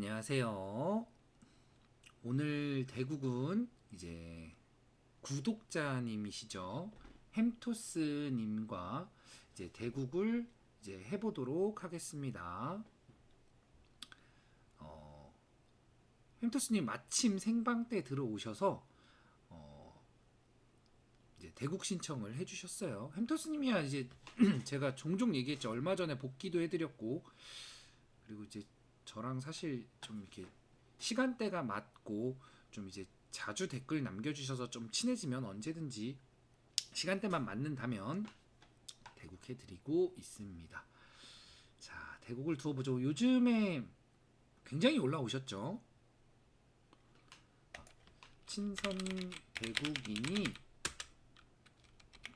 안녕하세요. 오늘 대국은 이제 구독자님이시죠. 햄토스님과 이제 대국을 이제 해보도록 하겠습니다. 어, 햄토스님 마침 생방 때 들어오셔서 이제 대국 신청을 해주셨어요. 햄토스님이야 이제 제가 종종 얘기했죠. 얼마 전에 복귀도 해드렸고 그리고 이제 저랑 사실 좀 이렇게 시간대가 맞고 좀 이제 자주 댓글 남겨주셔서 좀 친해지면 언제든지 시간대만 맞는다면 대국해드리고 있습니다. 자, 대국을 두어보죠. 요즘에 굉장히 올라오셨죠. 친선 대국이니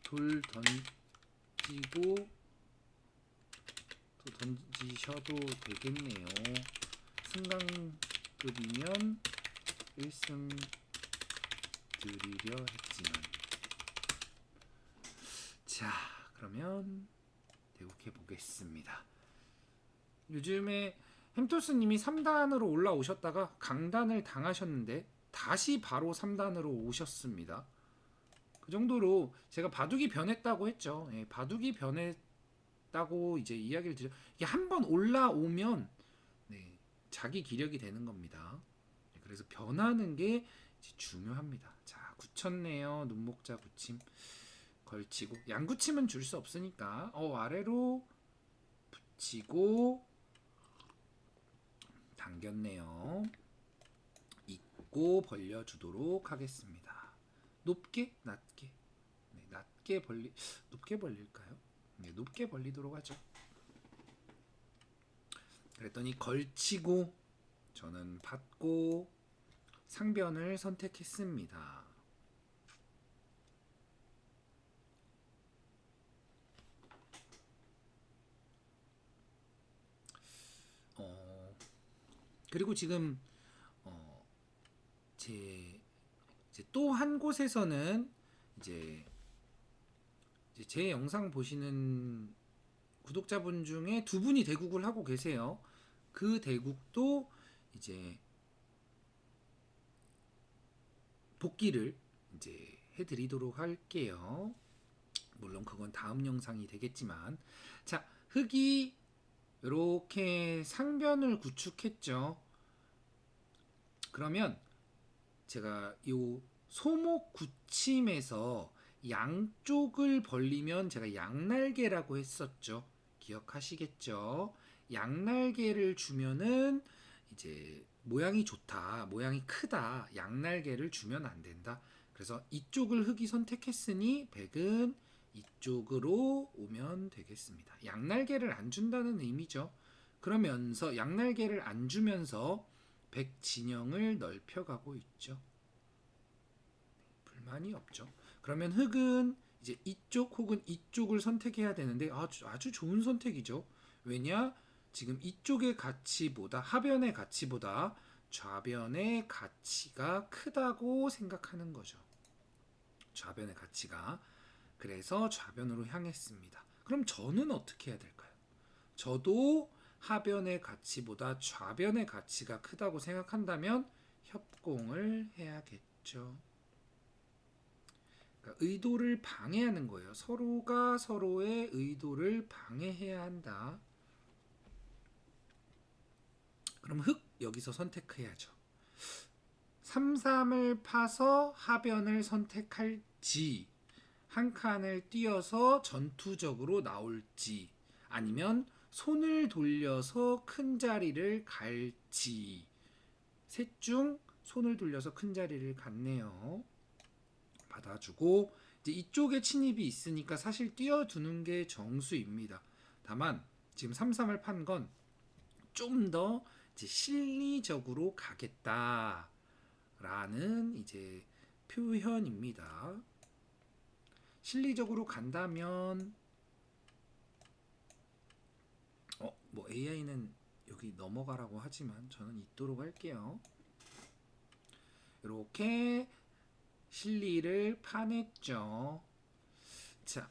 돌 던지고 또 던지셔도 되겠네요. 승강급이면 1승 드리려 했지만. 자, 그러면 대국해 보겠습니다. 요즘에 햄토스님이 3단으로 올라오셨다가 강단을 당하셨는데 다시 바로 3단으로 오셨습니다. 그 정도로 제가 바둑이 변했다고 했죠. 예, 바둑이 변했다고 이제 이야기를 드려. 이게 한번 올라오면 네, 자기 기력이 되는 겁니다. 그래서 변하는 게 중요합니다. 자, 굳혔네요. 눈목자 굳힘 걸치고 양굳힘은 줄 수 없으니까 아래로 붙이고 당겼네요. 입고 벌려주도록 하겠습니다. 높게 낮게 네, 높게 벌릴까요? 네, 높게 벌리도록 하죠. 그랬더니 걸치고 저는 받고 상변을 선택했습니다. 그리고 지금 제 또 한 곳에서는 이제 제 영상 보시는 구독자분 중에 두 분이 대국을 하고 계세요. 그 대국도 이제 복귀를 이제 해드리도록 할게요. 물론 그건 다음 영상이 되겠지만, 자, 흙이 이렇게 상변을 구축했죠. 그러면 제가 요 소목 굳힘에서 양쪽을 벌리면 제가 양날개라고 했었죠. 기억하시겠죠? 양날개를 주면은 이제 모양이 좋다, 모양이 크다, 양날개를 주면 안 된다. 그래서 이쪽을 흙이 선택했으니 백은 이쪽으로 오면 되겠습니다. 양날개를 안 준다는 의미죠. 그러면서 양날개를 안 주면서 백 진영을 넓혀가고 있죠. 불만이 없죠. 그러면 흙은 이제 이쪽 혹은 이쪽을 선택해야 되는데 아주 좋은 선택이죠. 왜냐? 지금 이쪽의 가치보다 하변의 가치보다 좌변의 가치가 크다고 생각하는 거죠. 좌변의 가치가. 그래서 좌변으로 향했습니다. 그럼 저는 어떻게 해야 될까요? 저도 하변의 가치보다 좌변의 가치가 크다고 생각한다면 협공을 해야겠죠. 그러니까 의도를 방해하는 거예요. 서로가 서로의 의도를 방해해야 한다. 그럼 흙 여기서 선택해야죠. 3-3을 파서 하변을 선택할지, 한 칸을 띄어서 전투적으로 나올지, 아니면 손을 돌려서 큰 자리를 갈지. 셋 중 손을 돌려서 큰 자리를 갔네요. 받아주고 이제 이쪽에 침입이 있으니까 사실 띄워두는 게 정수입니다. 다만 지금 3-3을 판 건 좀 더 실리적으로 가겠다라는 이제 표현입니다. 실리적으로 간다면 뭐 AI는 여기 넘어가라고 하지만 저는 있도록 할게요. 이렇게 실리를 파냈죠. 자,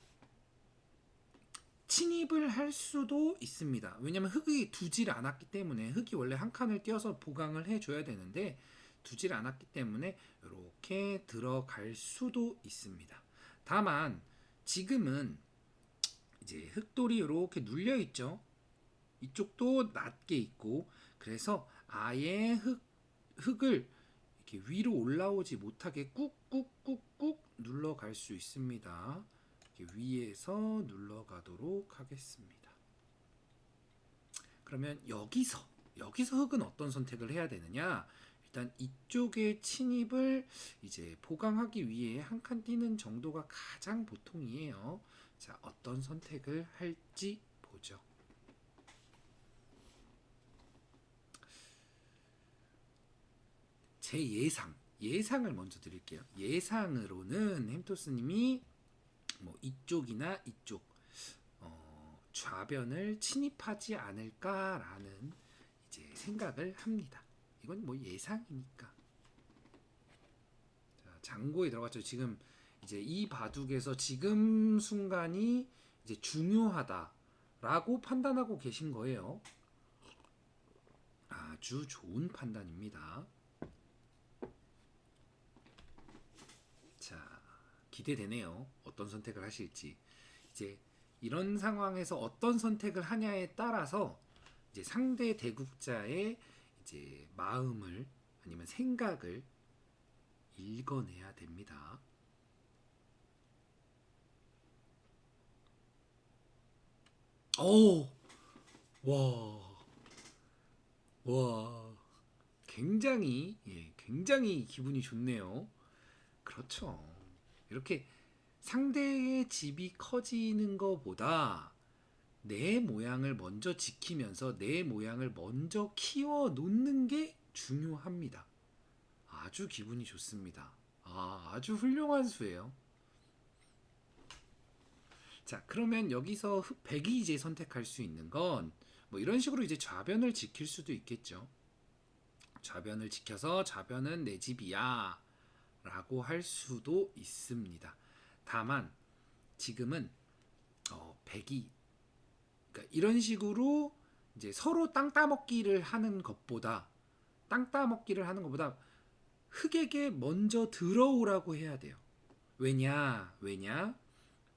침입을 할 수도 있습니다. 왜냐면 흙이 두질 않았기 때문에, 흙이 원래 한 칸을 띄어서 보강을 해줘야 되는데 두질 않았기 때문에 이렇게 들어갈 수도 있습니다. 다만 지금은 이제 흙돌이 이렇게 눌려 있죠. 이쪽도 낮게 있고, 그래서 아예 흙을 이렇게 위로 올라오지 못하게 꾹꾹꾹꾹 눌러갈 수 있습니다. 이렇게 위에서 눌러가도록 하겠습니다. 그러면 여기서 흙은 어떤 선택을 해야 되느냐? 일단 이쪽에 침입을 이제 보강하기 위해 한 칸 띄는 정도가 가장 보통이에요. 자, 어떤 선택을 할지 보죠. 제 예상을 먼저 드릴게요. 예상으로는 햄토스님이 뭐 이쪽이나 이쪽 좌변을 침입하지 않을까라는 이제 생각을 합니다. 이건 뭐 예상이니까. 자, 장고에 들어갔죠. 지금 이제 이 바둑에서 지금 순간이 이제 중요하다라고 판단하고 계신 거예요. 아주 좋은 판단입니다. 자, 기대되네요. 어떤 선택을 하실지. 이제 이런 상황에서 어떤 선택을 하냐에 따라서 이제 상대 대국자의 이제 마음을 아니면 생각을 읽어내야 됩니다. 오, 와, 굉장히 기분이 좋네요. 그렇죠. 이렇게 상대의 집이 커지는 것보다 내 모양을 먼저 지키면서 내 모양을 먼저 키워 놓는 게 중요합니다. 아주 기분이 좋습니다. 아주 훌륭한 수예요. 자, 그러면 여기서 백이 이제 선택할 수 있는 건 뭐 이런 식으로 이제 좌변을 지킬 수도 있겠죠. 좌변을 지켜서 좌변은 내 집이야 라고 할 수도 있습니다. 다만 지금은 백이, 그러니까 이런 식으로 이제 서로 땅 따먹기를 하는 것보다 흙에게 먼저 들어오라고 해야 돼요. 왜냐?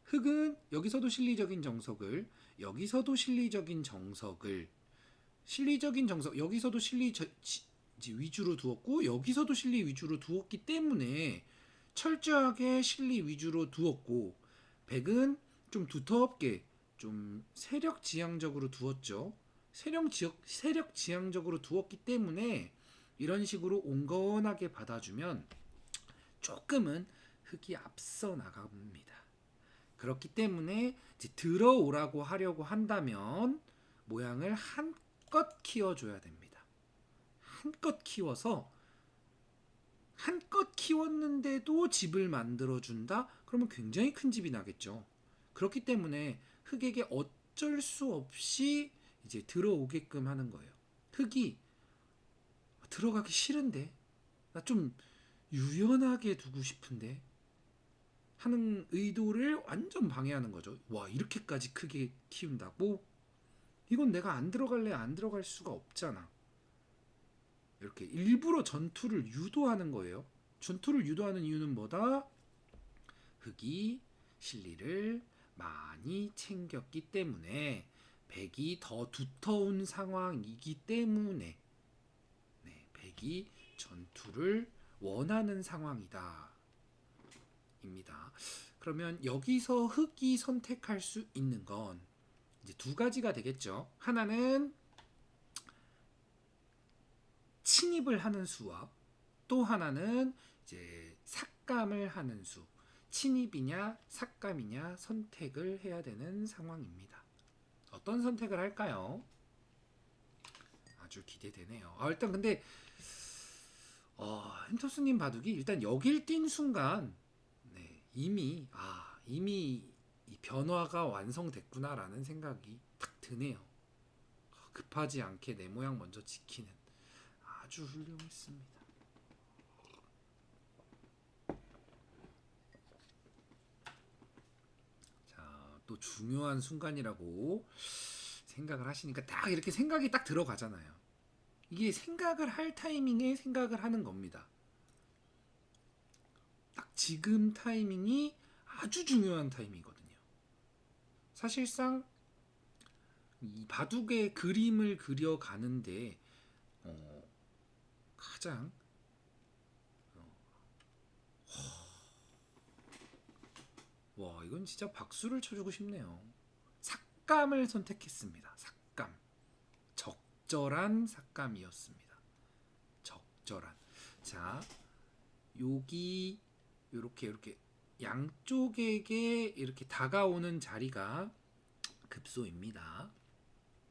흙은 여기서도 실리적인 정석을, 여기서도 실리적인 정석을, 여기서도 실리 위주로 두었고 여기서도 실리 위주로 두었기 때문에 철저하게 실리 위주로 두었고, 백은 좀 두텁게 좀 세력 지향적으로 두었죠. 세력 지향적으로 두었기 때문에 이런 식으로 온건하게 받아주면 조금은 흙이 앞서 나갑니다. 그렇기 때문에 이제 들어오라고 하려고 한다면 모양을 한껏 키워줘야 됩니다. 한껏 키웠는데도 집을 만들어준다? 그러면 굉장히 큰 집이 나겠죠. 그렇기 때문에 흙에게 어쩔 수 없이 이제 들어오게끔 하는 거예요. 흙이 들어가기 싫은데, 나 좀 유연하게 두고 싶은데 하는 의도를 완전 방해하는 거죠. 와, 이렇게까지 크게 키운다고? 이건 내가 안 들어갈 수가 없잖아. 이렇게 일부러 전투를 유도하는 거예요. 전투를 유도하는 이유는 뭐다? 흙이 실리를 많이 챙겼기 때문에, 백이 더 두터운 상황이기 때문에, 백이 전투를 원하는 상황이다 입니다. 그러면 여기서 흙이 선택할 수 있는 건 이제 두 가지가 되겠죠. 하나는 침입을 하는 수와 또 하나는 이제 삭감을 하는 수. 침입이냐 삭감이냐 선택을 해야 되는 상황입니다. 어떤 선택을 할까요? 아주 기대되네요. 일단 근데 햄터스님 바둑이 일단 여길 띈 순간 이미 이 변화가 완성됐구나라는 생각이 딱 드네요. 급하지 않게 내 모양 먼저 지키는, 아주 훌륭했습니다. 자, 또 중요한 순간이라고 생각을 하시니까 딱 이렇게 생각이 딱 들어가잖아요. 이게 생각을 할 타이밍에 생각을 하는 겁니다. 딱 지금 타이밍이 아주 중요한 타이밍이거든요. 사실상 이 바둑의 그림을 그려가는데 가장 와 이건 진짜 박수를 쳐주고 싶네요. 삭감을 선택했습니다. 삭감. 적절한 삭감이었습니다. 적절한. 자, 여기 이렇게 양쪽에게 이렇게 다가오는 자리가 급소입니다.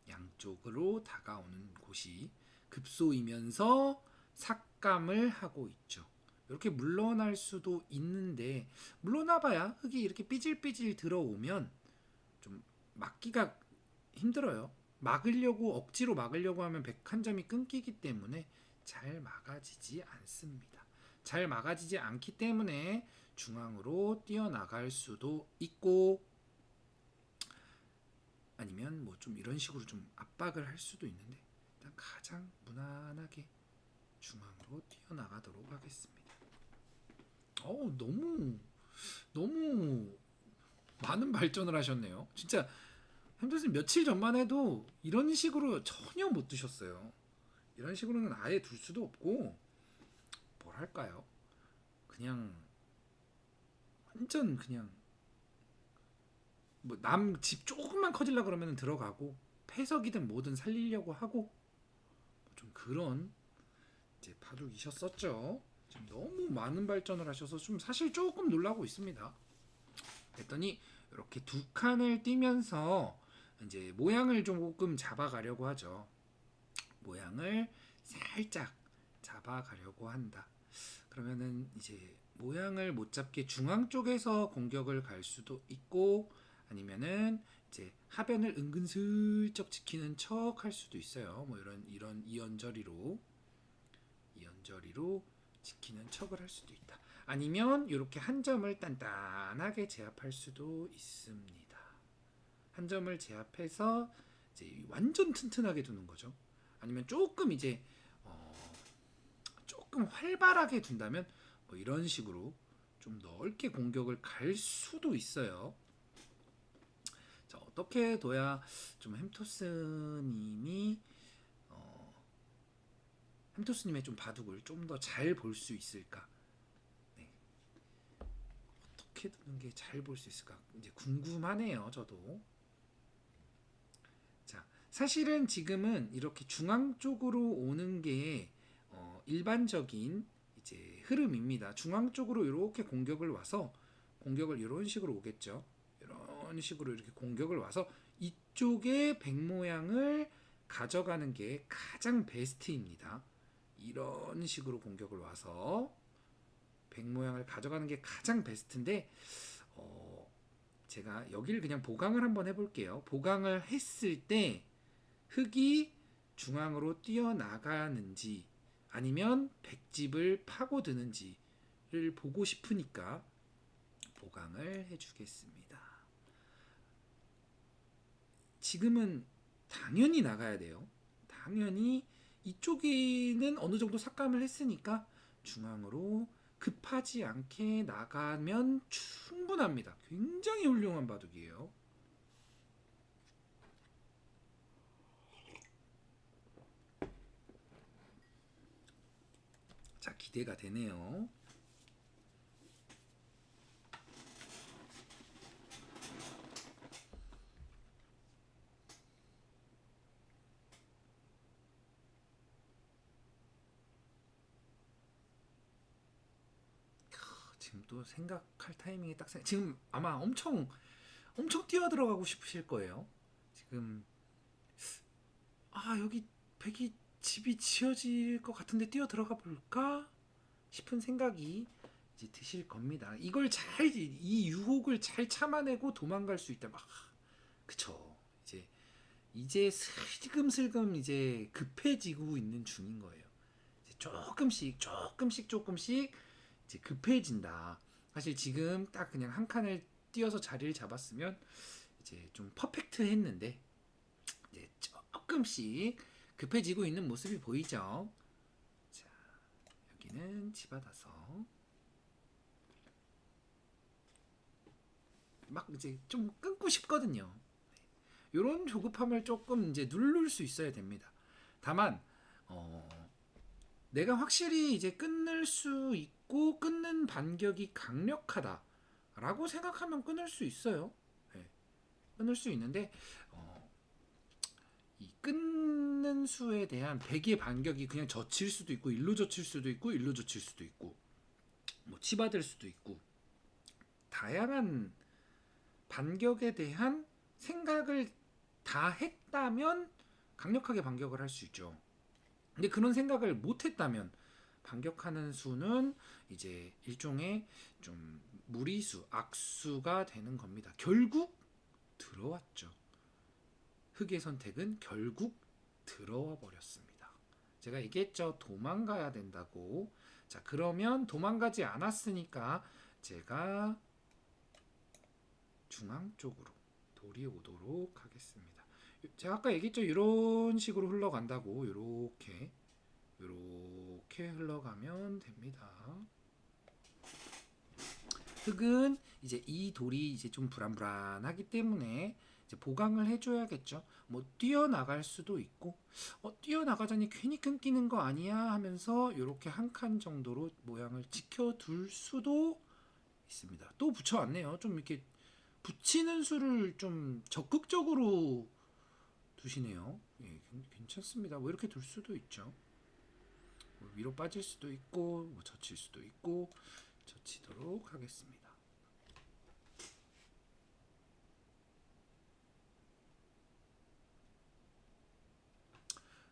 양쪽으로 다가오는 곳이 급소이면서 삭감을 하고 있죠. 이렇게 물러날 수도 있는데 물러나봐야 흙이 이렇게 삐질삐질 들어오면 좀 막기가 힘들어요. 막으려고 억지로 막으려고 하면 101점이 끊기기 때문에 잘 막아지지 않습니다. 잘 막아지지 않기 때문에 중앙으로 뛰어나갈 수도 있고 아니면 뭐 좀 이런 식으로 좀 압박을 할 수도 있는데 일단 가장 무난하게 중앙으로 뛰어나가도록 하겠습니다. 너무 많은 발전을 하셨네요. 진짜 햄터슨 며칠 전만 해도 이런 식으로 전혀 못 두셨어요. 이런 식으로는 아예 둘 수도 없고 뭐랄까요? 그냥 완전 그냥 뭐 남 집 조금만 커질라 그러면 들어가고 패석이든 뭐든 살리려고 하고 좀 그런 이제 바둑이셨었죠. 지금 너무 많은 발전을 하셔서 좀 사실 조금 놀라고 있습니다. 그랬더니 이렇게 두 칸을 띄면서 이제 모양을 조금 잡아가려고 하죠. 모양을 살짝 잡아가려고 한다. 그러면은 이제 모양을 못 잡게 중앙 쪽에서 공격을 갈 수도 있고 아니면은 이제 하변을 은근슬쩍 지키는 척 할 수도 있어요. 뭐 이런 이연저리로 지키는 척을 할 수도 있다. 아니면 이렇게 한 점을 단단하게 제압할 수도 있습니다. 한 점을 제압해서 이제 완전 튼튼하게 두는 거죠. 아니면 조금 이제 조금 활발하게 둔다면 뭐 이런 식으로 좀 넓게 공격을 갈 수도 있어요. 자, 어떻게 둬야 좀 햄토스님의 좀 바둑을 좀 더 잘 볼 수 있을까? 네. 어떻게 두는 게 잘 볼 수 있을까? 이제 궁금하네요, 저도. 자, 사실은 지금은 이렇게 중앙 쪽으로 오는 게 일반적인 이제 흐름입니다. 중앙 쪽으로 이렇게 공격을 와서 공격을 이런 식으로 오겠죠. 이런 식으로 이렇게 공격을 와서 이쪽에 백 모양을 가져가는 게 가장 베스트입니다. 이런 식으로 공격을 와서 백 모양을 가져가는 게 가장 베스트인데 제가 여기를 그냥 보강을 한번 해볼게요. 보강을 했을 때 흙이 중앙으로 뛰어나가는지 아니면 백집을 파고드는지를 보고 싶으니까 보강을 해주겠습니다. 지금은 당연히 나가야 돼요. 당연히 이쪽에는 어느 정도 삭감을 했으니까 중앙으로 급하지 않게 나가면 충분합니다. 굉장히 훌륭한 바둑이에요. 자, 기대가 되네요. 지금 또 생각할 타이밍이 딱 지금 아마 엄청 뛰어 들어가고 싶으실 거예요. 지금 여기 백이 집이 지어질 것 같은데 뛰어 들어가 볼까 싶은 생각이 이제 드실 겁니다. 이걸 이 유혹을 잘 참아내고 도망갈 수 있다. 그쵸. 이제 슬금슬금 이제 급해지고 있는 중인 거예요. 이제 조금씩 이제 급해진다. 사실 지금 딱 그냥 한 칸을 띄어서 자리를 잡았으면 이제 좀 퍼펙트했는데 이제 조금씩 급해지고 있는 모습이 보이죠. 자, 여기는 집어다서 막 이제 좀 끊고 싶거든요. 이런 조급함을 조금 이제 누를 수 있어야 됩니다. 다만 내가 확실히 이제 끊을 수 있고 끊는 반격이 강력하다라고 생각하면 끊을 수 있어요. 네, 끊을 수 있는데 이 끊는 수에 대한 배기의 반격이 그냥 젖힐 수도 있고 일로 젖힐 수도 있고 일로 젖힐 수도 있고 뭐 치받을 수도 있고 다양한 반격에 대한 생각을 다 했다면 강력하게 반격을 할 수 있죠. 근데 그런 생각을 못 했다면 반격하는 수는 이제 일종의 좀 무리수, 악수가 되는 겁니다. 결국 들어왔죠. 흑의 선택은 결국 들어와 버렸습니다. 제가 얘기했죠. 도망가야 된다고. 자, 그러면 도망가지 않았으니까 제가 중앙 쪽으로 돌이 오도록 하겠습니다. 제가 아까 얘기했죠. 이런 식으로 흘러간다고. 이렇게 흘러가면 됩니다. 흑은 이제 이 돌이 이제 좀 불안불안하기 때문에 이제 보강을 해줘야겠죠. 뭐 뛰어나갈 수도 있고, 뛰어나가자니 괜히 끊기는 거 아니야 하면서 이렇게 한 칸 정도로 모양을 지켜둘 수도 있습니다. 또 붙여왔네요. 좀 이렇게 붙이는 수를 좀 적극적으로 두시네요. 예, 괜찮습니다. 뭐 이렇게 둘 수도 있죠. 뭐 위로 빠질 수도 있고, 뭐 젖힐 수도 있고, 젖히도록 하겠습니다.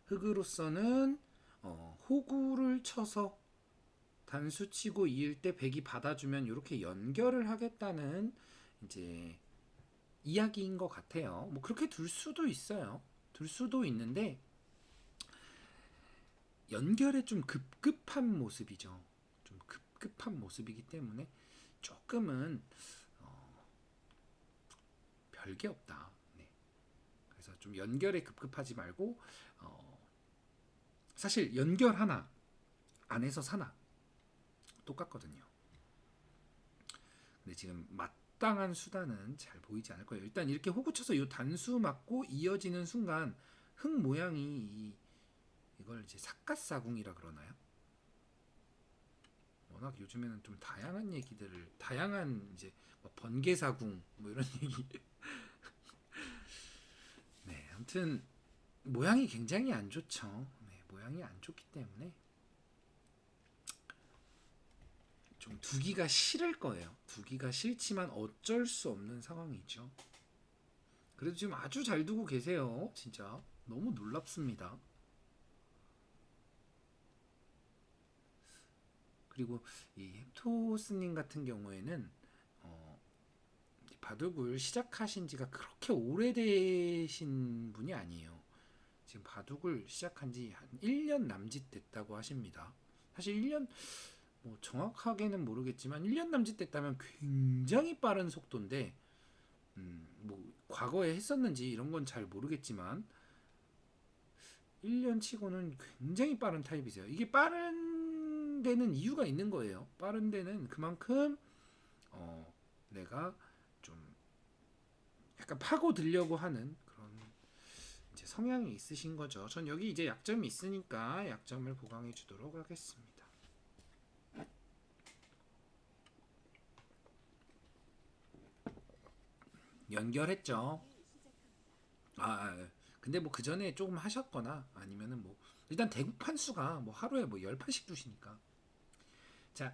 흑으로서는 호구를 쳐서 단수 치고 이을 때 백이 받아주면 이렇게 연결을 하겠다는 이제 이야기인 것 같아요. 뭐 그렇게 둘 수도 있어요. 둘 수도 있는데 연결에 좀 급급한 모습이죠. 좀 급급한 모습이기 때문에 조금은 별게 없다. 네. 그래서 좀 연결에 급급하지 말고 사실 연결 하나 안에서 사나 똑같거든요. 근데 지금 마땅한 수단은 잘 보이지 않을 거예요. 일단 이렇게 호구 쳐서 이 단수 맞고 이어지는 순간 흙 모양이 이걸 이제 삭갓사궁이라 그러나요? 워낙 요즘에는 좀 다양한 얘기들을 다양한 이제 뭐 번개사궁 뭐 이런 얘기. 네, 아무튼 모양이 굉장히 안 좋죠. 네, 모양이 안 좋기 때문에 좀 두기가 싫을 거예요. 두기가 싫지만 어쩔 수 없는 상황이죠. 그래도 지금 아주 잘 두고 계세요. 진짜 너무 놀랍습니다. 그리고 이 헵토스님 같은 경우에는 바둑을 시작하신 지가 그렇게 오래되신 분이 아니에요. 지금 바둑을 시작한 지 한 1년 남짓 됐다고 하십니다. 사실 1년 뭐 정확하게는 모르겠지만 1년 남짓 됐다면 굉장히 빠른 속도인데 뭐 과거에 했었는지 이런 건 잘 모르겠지만 1년 치고는 굉장히 빠른 타입이세요. 이게 빠른 데는 이유가 있는 거예요. 빠른 데는 그만큼 내가 좀 약간 파고 들려고 하는 그런 이제 성향이 있으신 거죠. 전 여기 이제 약점이 있으니까 약점을 보강해 주도록 하겠습니다. 연결했죠. 근데 뭐 그 전에 조금 하셨거나 아니면은 뭐 일단 대구판 수가 뭐 하루에 뭐 10판씩 두시니까. 자,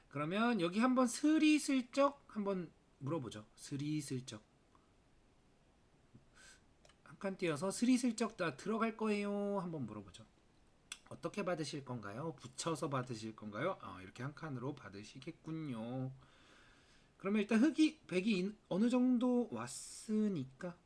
그러면 여기 한번 스리슬쩍 한번 물어보죠. 스리슬쩍 한 칸 띄어서 스리슬쩍 다 들어갈 거예요. 한번 물어보죠. 어떻게 받으실 건가요? 붙여서 받으실 건가요? 이렇게 한 칸으로 받으시겠군요. 그러면 일단 흑이 백이 어느 정도 왔으니까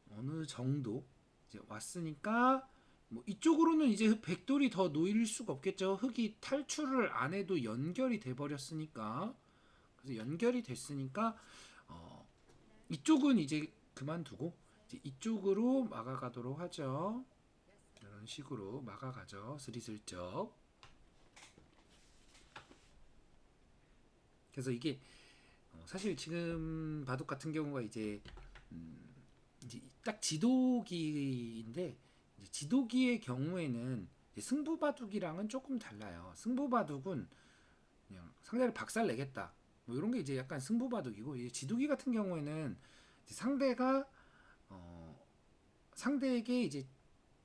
어느 정도 이제 왔으니까 뭐 이쪽으로는 이제 백돌이 더 놓일 수가 없겠죠. 흑이 탈출을 안 해도 연결이 돼 버렸으니까. 그래서 연결이 됐으니까 이쪽은 이제 그만두고 이제 이쪽으로 막아가도록 하죠. 이런 식으로 막아가죠. 스리슬쩍. 그래서 이게 사실 지금 바둑 같은 경우가 음, 이제 딱 지도기인데 이제 지도기의 경우에는 이제 승부 바둑이랑은 조금 달라요. 승부 바둑은 그냥 상대를 박살 내겠다. 뭐 이런 게 이제 약간 승부 바둑이고 이제 지도기 같은 경우에는 이제 상대가 어, 상대에게 이제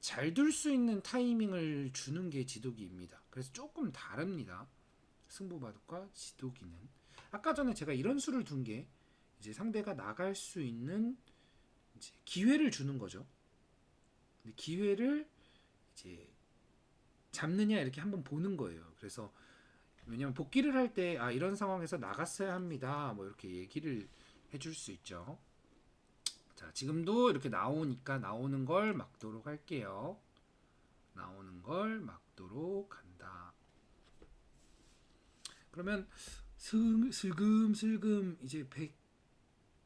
잘 둘 수 있는 타이밍을 주는 게 지도기입니다. 그래서 조금 다릅니다. 승부 바둑과 지도기는. 아까 전에 제가 이런 수를 둔 게 이제 상대가 나갈 수 있는 이제 기회를 주는 거죠. 기회를 이제 잡느냐 이렇게 한번 보는 거예요. 그래서 왜냐면 복귀를 할 때 아 이런 상황에서 나갔어야 합니다. 뭐 이렇게 얘기를 해줄 수 있죠. 자 지금도 이렇게 나오니까 나오는 걸 막도록 할게요. 나오는 걸 막도록 한다. 그러면 슬금슬금 이제 백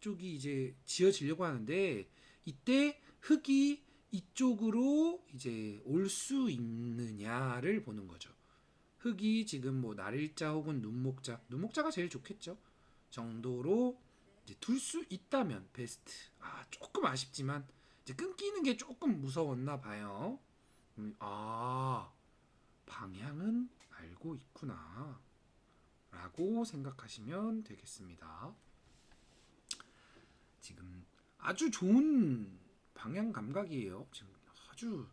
쪽이 이제 지어지려고 하는데 이때 흙이 이쪽으로 이제 올 수 있느냐를 보는 거죠. 흙이 지금 뭐 날일자 혹은 눈목자가 제일 좋겠죠. 정도로 이제 둘 수 있다면 베스트. 아 조금 아쉽지만 이제 끊기는 게 조금 무서웠나 봐요. 아 방향은 알고 있구나 라고 생각하시면 되겠습니다. 지금 아주 좋은 방향 감각이에요. 지금 아주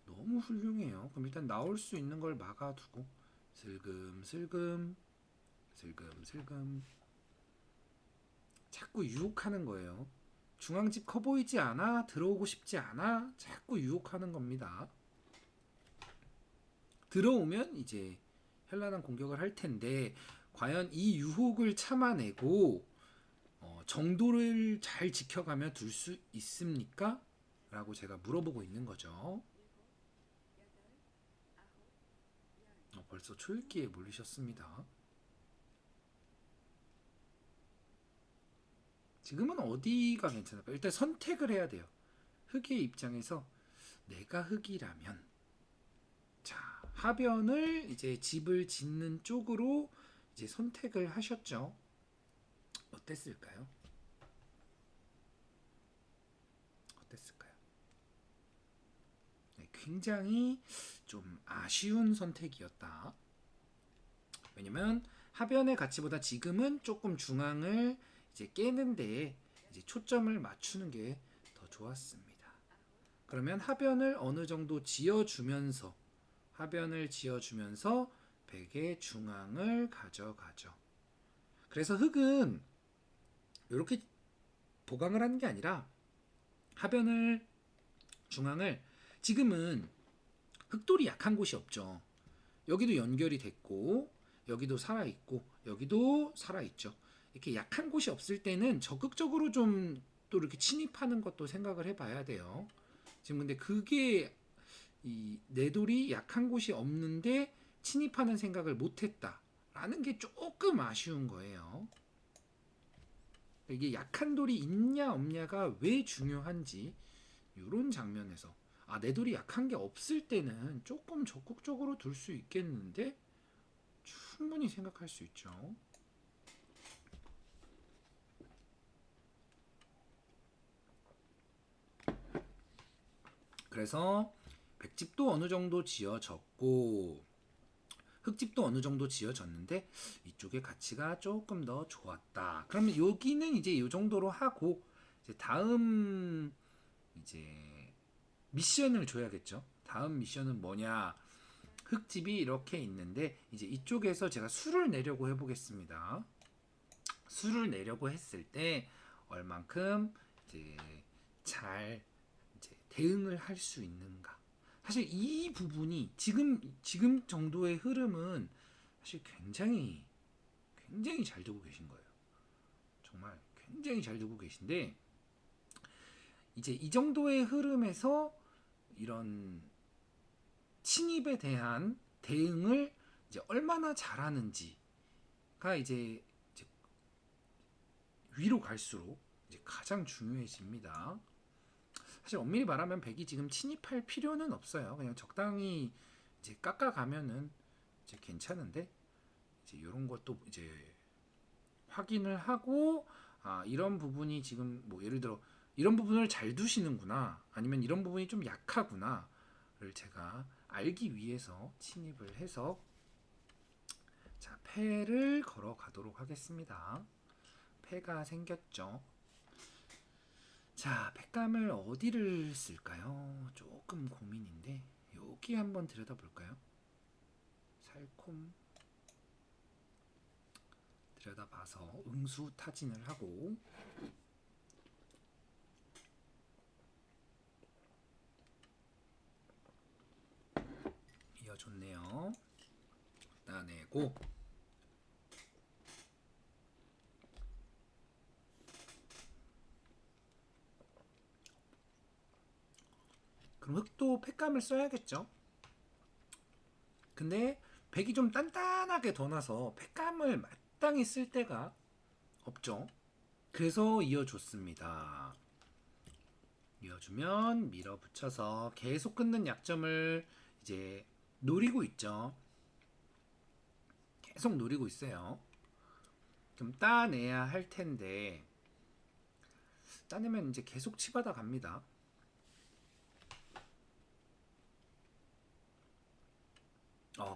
너무 훌륭해요. 그럼 일단 나올 수 있는 걸 막아두고 슬금슬금 슬금슬금 자꾸 유혹하는 거예요. 중앙집 커 보이지 않아? 들어오고 싶지 않아? 자꾸 유혹하는 겁니다. 들어오면 이제 현란한 공격을 할 텐데 과연 이 유혹을 참아내고 정도를 잘 지켜가며 둘 수 있습니까? 라고 제가 물어보고 있는 거죠. 벌써 초읽기에 몰리셨습니다. 지금은 어디가 괜찮을까요? 일단 선택을 해야 돼요. 흑의 입장에서 내가 흑이라면 자 하변을 이제 집을 짓는 쪽으로 이제 선택을 하셨죠. 어땠을까요? 어땠을까요? 네, 굉장히 좀 아쉬운 선택이었다. 왜냐면 하변의 가치보다 지금은 조금 중앙을 이제 깨는데 이제 초점을 맞추는 게 더 좋았습니다. 그러면 하변을 어느 정도 지어주면서 백의 중앙을 가져가죠. 그래서 흙은 이렇게 보강을 하는 게 아니라 하변을 중앙을 지금은 흑돌이 약한 곳이 없죠. 여기도 연결이 됐고 여기도 살아있고 여기도 살아있죠. 이렇게 약한 곳이 없을 때는 적극적으로 좀 또 이렇게 침입하는 것도 생각을 해봐야 돼요. 지금 근데 그게 이 내돌이 약한 곳이 없는데 침입하는 생각을 못했다라는 게 조금 아쉬운 거예요. 이게 약한 돌이 있냐 없냐가 왜 중요한지 이런 장면에서 내 돌이 약한 게 없을 때는 조금 적극적으로 둘 수 있겠는데 충분히 생각할 수 있죠. 그래서 백집도 어느 정도 지어졌고 흙집도 어느 정도 지어졌는데 이쪽의 가치가 조금 더 좋았다. 그러면 여기는 이제 이 정도로 하고 이제 다음 이제 미션을 줘야겠죠. 다음 미션은 뭐냐? 흙집이 이렇게 있는데 이제 이쪽에서 제가 수를 내려고 해보겠습니다. 수를 내려고 했을 때 얼만큼 이제 잘 이제 대응을 할 수 있는가. 사실 이 부분이 지금 정도의 흐름은 사실 굉장히 잘 두고 계신 거예요. 정말 굉장히 잘 두고 계신데 이제 이 정도의 흐름에서 이런 침입에 대한 대응을 이제 얼마나 잘하는지가 이제 위로 갈수록 이제 가장 중요해집니다. 사실 엄밀히 말하면 백이 지금 침입할 필요는 없어요. 그냥 적당히 이제 깎아가면은 이제 괜찮은데 이제 이런 것도 이제 확인을 하고 이런 부분이 지금 뭐 예를 들어 이런 부분을 잘 두시는구나 아니면 이런 부분이 좀 약하구나를 제가 알기 위해서 침입을 해서 자 패를 걸어 가도록 하겠습니다. 패가 생겼죠. 자, 팩감을 어디를 쓸까요? 조금 고민인데 여기 한번 들여다볼까요? 살콤 들여다봐서 응수타진을 하고 이어줬네요. 따내고 그럼 흑도 팩감을 써야겠죠? 근데 백이 좀 단단하게 더 나서 팩감을 마땅히 쓸 데가 없죠. 그래서 이어줬습니다. 이어주면 밀어붙여서 계속 끊는 약점을 이제 노리고 있죠. 계속 노리고 있어요. 좀 따내야 할 텐데 따내면 이제 계속 치받아 갑니다.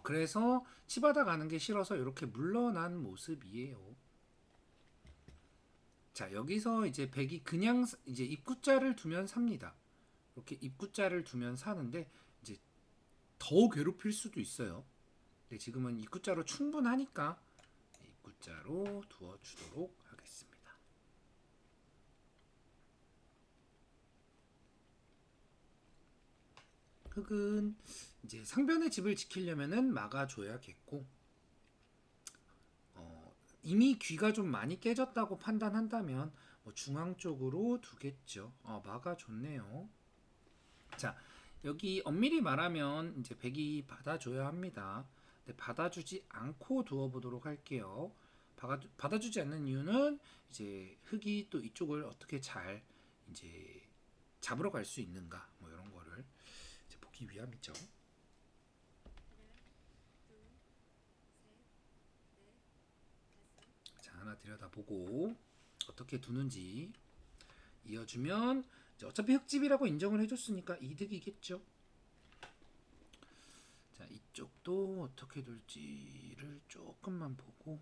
그래서 치받아 가는 게 싫어서 이렇게 물러난 모습이에요. 자, 여기서 이제 백이 그냥 이제 입구자를 두면 삽니다. 이렇게 입구자를 두면 사는데 이제 더 괴롭힐 수도 있어요. 근데 지금은 입구자로 충분하니까 입구자로 두어 주도록 하겠습니다. 흑은 이제 상변의 집을 지키려면은 막아줘야겠고 이미 귀가 좀 많이 깨졌다고 판단한다면 뭐 중앙 쪽으로 두겠죠. 막아줬네요. 자, 여기 엄밀히 말하면 이제 백이 받아줘야 합니다. 근데 받아주지 않고 두어보도록 할게요. 받아주지 않는 이유는 이제 흑이 또 이쪽을 어떻게 잘 이제 잡으러 갈 수 있는가 뭐 이런 거를 이제 보기 위함이죠. 자, 하나 들여다보고 어떻게 두는지 이어주면 이제 어차피 흑집이라고 인정을 해줬으니까 이득이겠죠. 자, 이쪽도 어떻게 둘지를 조금만 보고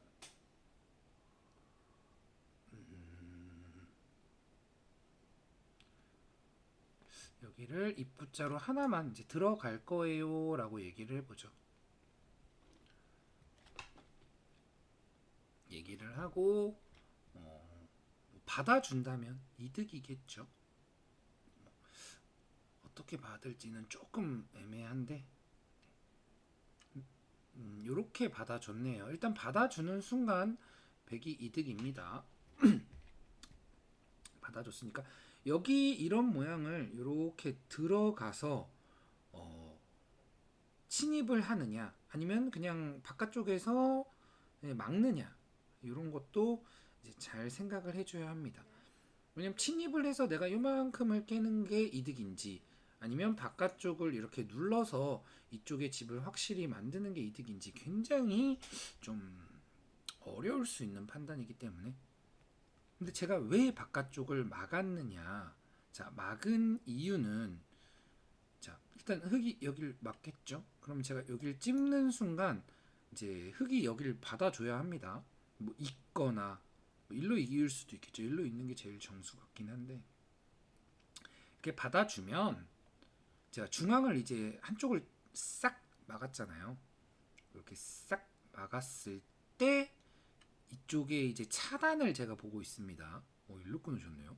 여기를 입구자로 하나만 이제 들어갈 거예요 라고 얘기를 해보죠. 얘기를 하고 받아준다면 이득이겠죠. 어떻게 받을지는 조금 애매한데 이렇게 받아줬네요. 일단 받아주는 순간 백이 이득입니다. 받아줬으니까 여기 이런 모양을 이렇게 들어가서 침입을 하느냐 아니면 그냥 바깥쪽에서 막느냐 이런 것도 이제 잘 생각을 해줘야 합니다. 왜냐면 침입을 해서 내가 요만큼을 깨는 게 이득인지 아니면 바깥쪽을 이렇게 눌러서 이쪽의 집을 확실히 만드는 게 이득인지 굉장히 좀 어려울 수 있는 판단이기 때문에 근데 제가 왜 바깥쪽을 막았느냐 자 막은 이유는 자 일단 흙이 여길 막겠죠 그럼 제가 여길 찝는 순간 이제 흙이 여길 받아줘야 합니다 뭐 있거나 뭐 일로 이길 수도 있겠죠 일로 있는 게 제일 정수 같긴 한데 이렇게 받아주면 제가 중앙을 이제 한쪽을 싹 막았잖아요 이렇게 싹 막았을 때 이쪽에 이제 차단을 제가 보고 있습니다. 일로 끊으셨네요.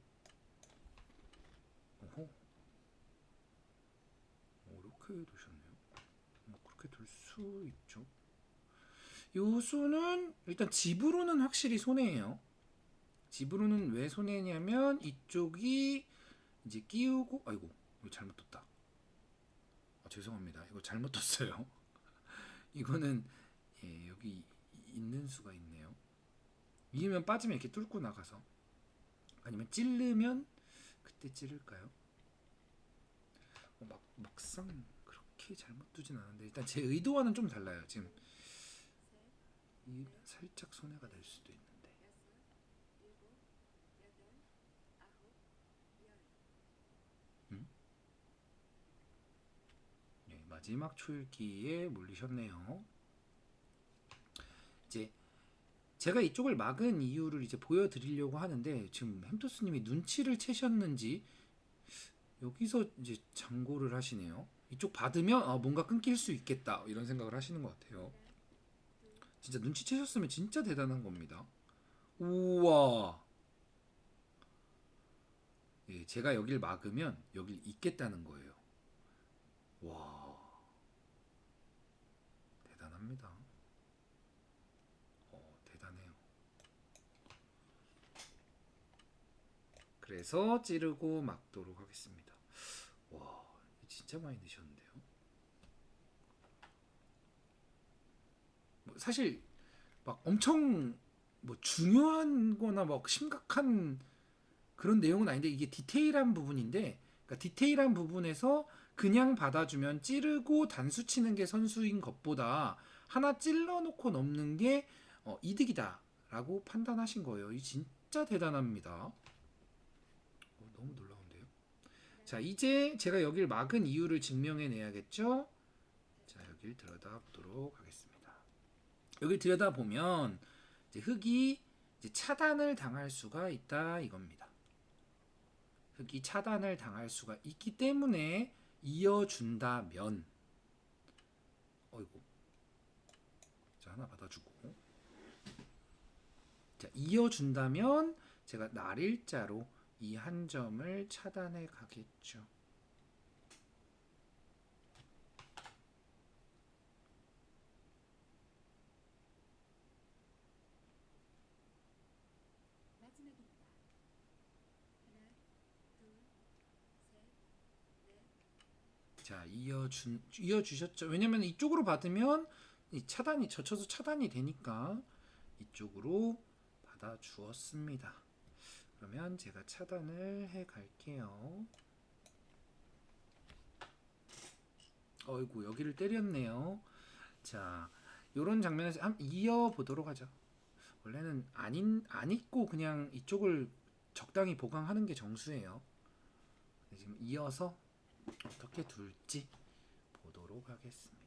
어허. 이렇게 두셨네요. 그렇게 둘 수 있죠. 요 수는 일단 집으로는 확실히 손해예요. 집으로는 왜 손해냐면 이쪽이 이제 끼우고 아이고 이거 잘못 떴다. 죄송합니다. 이거 잘못 떴어요. 이거는 여기 있는 수가 있네요. 위면 빠지면 이렇게 뚫고 나가서 아니면 찌르면 그때 찌를까요? 막상 그렇게 잘못 두진 않은데 일단 제 의도와는 좀 달라요. 지금 이 살짝 손해가 될 수도 있는데. 네, 마지막 초읽기에 몰리셨네요. 이제 제가 이쪽을 막은 이유를 이제 보여드리려고 하는데 지금 햄토스님이 눈치를 채셨는지 여기서 이제 장고를 하시네요. 이쪽 받으면 뭔가 끊길 수 있겠다 이런 생각을 하시는 것 같아요. 진짜 눈치채셨으면 진짜 대단한 겁니다. 우와. 예, 제가 여길 막으면 여길 있겠다는 거예요. 와, 대단합니다. 대단해요. 그래서 찌르고 막도록 하겠습니다. 와, 진짜 많이 드셨는데요. 뭐 사실 막 엄청 뭐 중요한 거나 막 심각한 그런 내용은 아닌데 이게 디테일한 부분인데, 그러니까 디테일한 부분에서 그냥 받아주면 찌르고 단수 치는 게 선수인 것보다 하나 찔러놓고 넘는 게 이득이다라고 판단하신 거예요. 이 진짜 대단합니다. 너무 놀라운데요. 자, 이제 제가 여길 막은 이유를 증명해 내야겠죠. 자, 여길 들여다보도록 하겠습니다. 여길 들여다보면 이제 흙이 이제 차단을 당할 수가 있다 이겁니다. 흙이 차단을 당할 수가 있기 때문에 이어준다면, 어이구, 자 하나 받아주고, 자 이어준다면 제가 날일자로 이 한 점을 차단해 가겠죠. 자 이어주셨죠. 왜냐면 이쪽으로 받으면 이 차단이 젖혀서 차단이 되니까 이쪽으로 받아 주었습니다. 그러면 제가 차단을 해 갈게요. 어이구, 여기를 때렸네요. 자, 요런 장면에서 한번 이어 보도록 하죠. 원래는 안 잊고 그냥 이쪽을 적당히 보강하는 게 정수예요. 지금 이어서 어떻게 둘지 보도록 하겠습니다.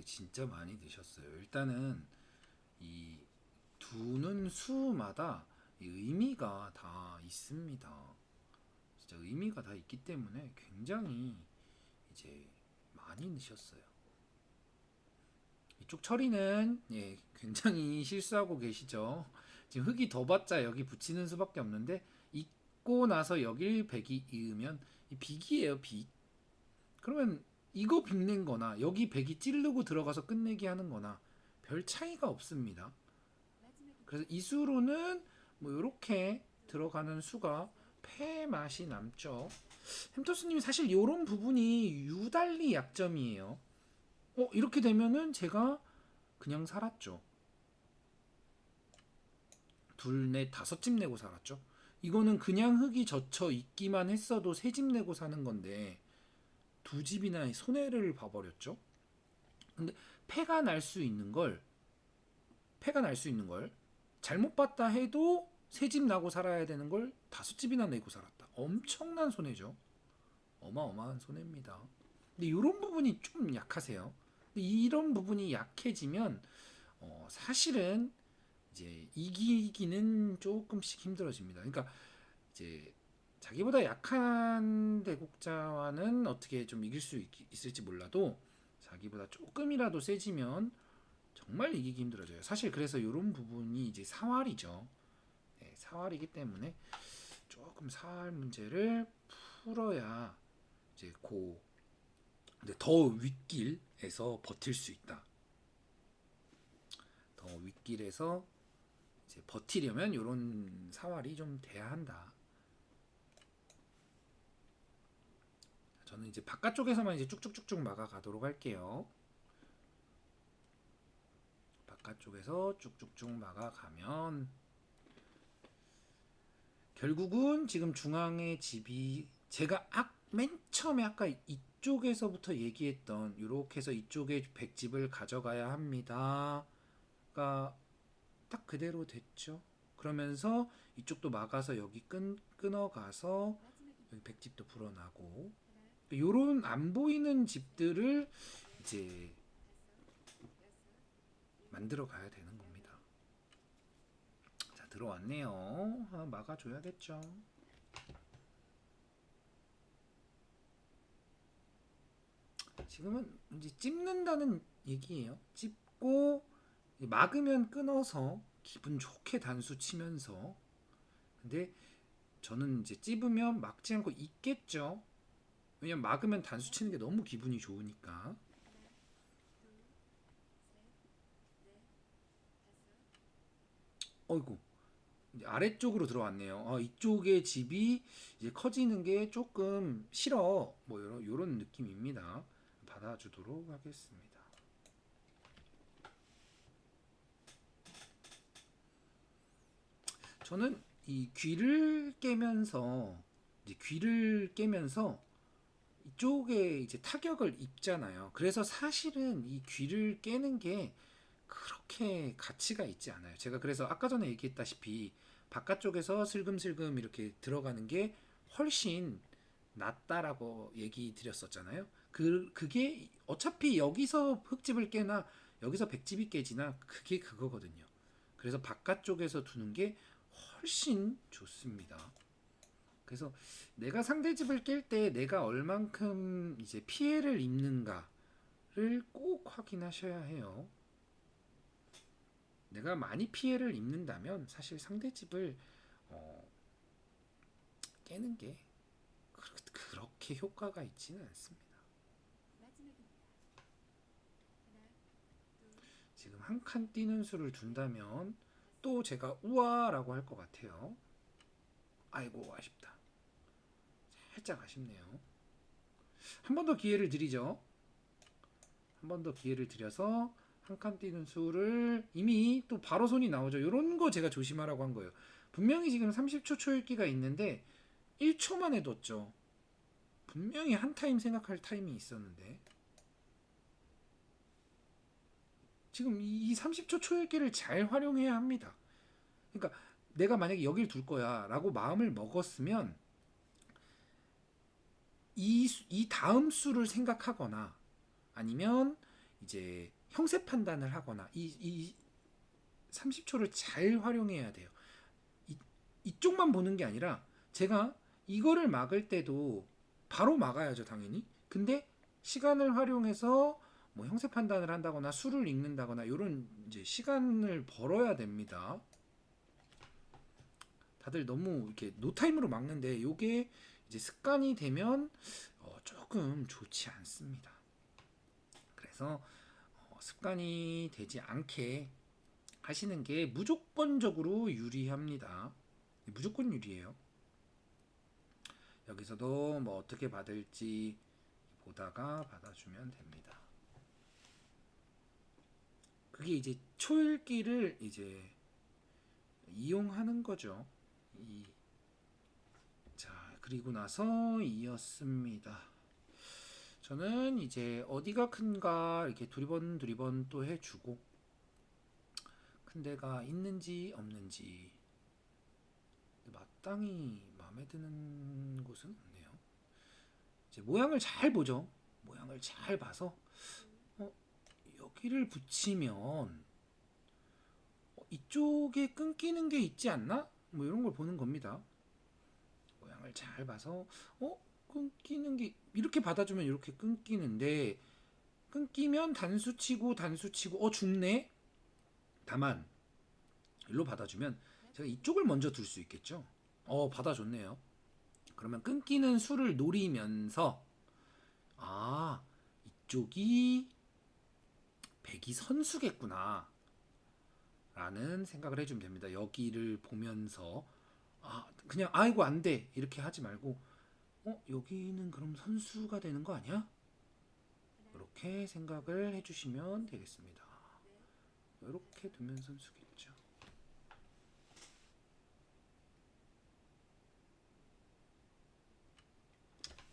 진짜 많이 드셨어요. 일단은 이 두는 수마다 의미가 다 있습니다. 진짜 의미가 다 있기 때문에 굉장히 이제 많이 넣으셨어요. 이쪽 처리는 굉장히 실수하고 계시죠. 지금 흙이 더 봤자 여기 붙이는 수밖에 없는데 잊고 나서 여길 백이 이으면 이 빅이에요, 빅. 그러면 이거 빅낸 거나 여기 백이 찌르고 들어가서 끝내기 하는 거나 별 차이가 없습니다. 그래서 이 수로는 뭐 이렇게 들어가는 수가 패 맛이 남죠. 햄터스님이 사실 이런 부분이 유달리 약점이에요. 이렇게 되면은 제가 그냥 살았죠. 둘, 넷, 다섯 집 내고 살았죠. 이거는 그냥 흙이 젖혀 있기만 했어도 세 집 내고 사는 건데 두 집이나 손해를 봐버렸죠. 근데 패가 날 수 있는 걸 잘못 봤다 해도 세 집 나고 살아야 되는 걸 다섯 집이나 내고 살았다. 엄청난 손해죠. 어마어마한 손해입니다. 근데 이런 부분이 좀 약하세요. 이런 부분이 약해지면 사실은 이제 이기기는 조금씩 힘들어집니다. 그러니까 이제 자기보다 약한 대국자와는 어떻게 좀 이길 수 있을지 몰라도 자기보다 조금이라도 세지면 정말 이기기 힘들어져요. 사실 그래서 이런 부분이 이제 사활이죠. 네, 사활이기 때문에 조금 사활 문제를 풀어야 이제 근데 더 윗길에서 버틸 수 있다. 더 윗길에서 이제 버티려면 이런 사활이 좀 돼야 한다. 저는 이제 바깥쪽에서만 이제 쭉쭉쭉쭉 막아 가도록 할게요. 바깥쪽에서 쭉쭉쭉 막아 가면 결국은 지금 중앙의 집이 제가 맨 처음에 아까 이쪽에서부터 얘기했던 이렇게 해서 이쪽에 백집을 가져가야 합니다가 딱 그대로 됐죠. 그러면서 이쪽도 막아서 여기 끊어가서 여기 백집도 불어나고 요런 안 보이는 집들을 이제 만들어 가야 되는 겁니다. 자, 들어왔네요. 막아줘야겠죠. 지금은 이제 찝는다는 얘기예요. 찝고 막으면 끊어서 기분 좋게 단수 치면서. 근데 저는 이제 찝으면 막지 않고 있겠죠. 왜냐면 막으면 단수 치는 게 너무 기분이 좋으니까. 어이구, 이제 아래쪽으로 들어왔네요. 이쪽의 집이 이제 커지는 게 조금 싫어. 뭐 요런 느낌입니다. 받아주도록 하겠습니다. 저는 이 귀를 깨면서 이쪽에 이제 타격을 입잖아요. 그래서 사실은 이 귀를 깨는 게 그렇게 가치가 있지 않아요. 제가 그래서 아까 전에 얘기했다시피 바깥쪽에서 슬금슬금 이렇게 들어가는 게 훨씬 낫다라고 얘기 드렸었잖아요. 그게 어차피 여기서 흙집을 깨나 여기서 백집이 깨지나 그게 그거거든요. 그래서 바깥쪽에서 두는 게 훨씬 좋습니다. 그래서 내가 상대집을 깰 때 내가 얼만큼 이제 피해를 입는가를 꼭 확인하셔야 해요. 내가 많이 피해를 입는다면 사실 상대집을 깨는 게 그렇게 효과가 있지는 않습니다. 지금 한 칸 뛰는 수를 둔다면 또 제가 우와라고 할 것 같아요. 아이고 아쉽다. 살짝 아쉽네요. 한 번 더 기회를 드리죠. 한 번 더 기회를 드려서 한 칸 뛰는 수를 이미 또 바로 손이 나오죠. 이런 거 제가 조심하라고 한 거예요. 분명히 지금 30초 초읽기가 있는데 1초 만에 뒀죠. 분명히 한 타임 생각할 타임이 있었는데 지금 이 30초 초읽기를 잘 활용해야 합니다. 그러니까 내가 만약에 여길 둘 거야 라고 마음을 먹었으면 이 다음 수를 생각하거나 아니면 이제 형세 판단을 하거나 이 30초를 잘 활용해야 돼요. 이쪽만 보는 게 아니라 제가 이거를 막을 때도 바로 막아야죠, 당연히. 근데 시간을 활용해서 뭐 형세 판단을 한다거나 수를 읽는다거나 이런 이제 시간을 벌어야 됩니다. 다들 너무 이렇게 노타임으로 막는데 이게 이제 습관이 되면 조금 좋지 않습니다. 그래서 습관이 되지 않게 하시는 게 무조건적으로 유리합니다. 무조건 유리해요. 여기서도 뭐 어떻게 받을지 보다가 받아주면 됩니다. 그게 이제 초읽기를 이제 이용하는 거죠. 자, 그리고 나서 이었습니다. 저는 이제 어디가 큰가 이렇게 두리번 또 해주고 큰 데가 있는지 없는지 마땅히 마음에 드는 곳은 없네요. 이제 모양을 잘 보죠. 모양을 잘 봐서 여기를 붙이면 이쪽에 끊기는 게 있지 않나? 뭐 이런 걸 보는 겁니다. 모양을 잘 봐서 끊기는 게 이렇게 받아주면 이렇게 끊기는데 끊기면 단수치고 죽네. 다만 일로 받아주면 제가 이쪽을 먼저 둘 수 있겠죠. 받아줬네요. 그러면 끊기는 수를 노리면서 이쪽이 백이 선수겠구나 라는 생각을 해주면 됩니다. 여기를 보면서 그냥 아이고 안돼 이렇게 하지 말고 여기는 그럼 선수가 되는 거 아니야? 이렇게 생각을 해주시면 되겠습니다. 이렇게 두면 선수겠죠.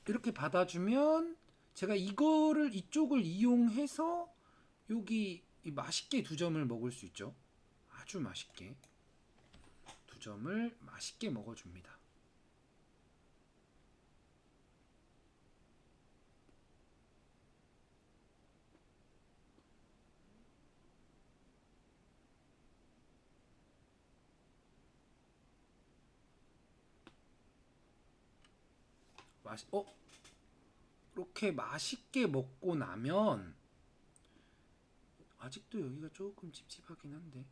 이렇게 받아주면 제가 이쪽을 이용해서 여기 맛있게 두 점을 먹을 수 있죠. 아주 맛있게 두 점을 맛있게 먹어줍니다. 이렇게 맛있게 먹고 나면 아직도 여기가 조금 찝찝하긴 한데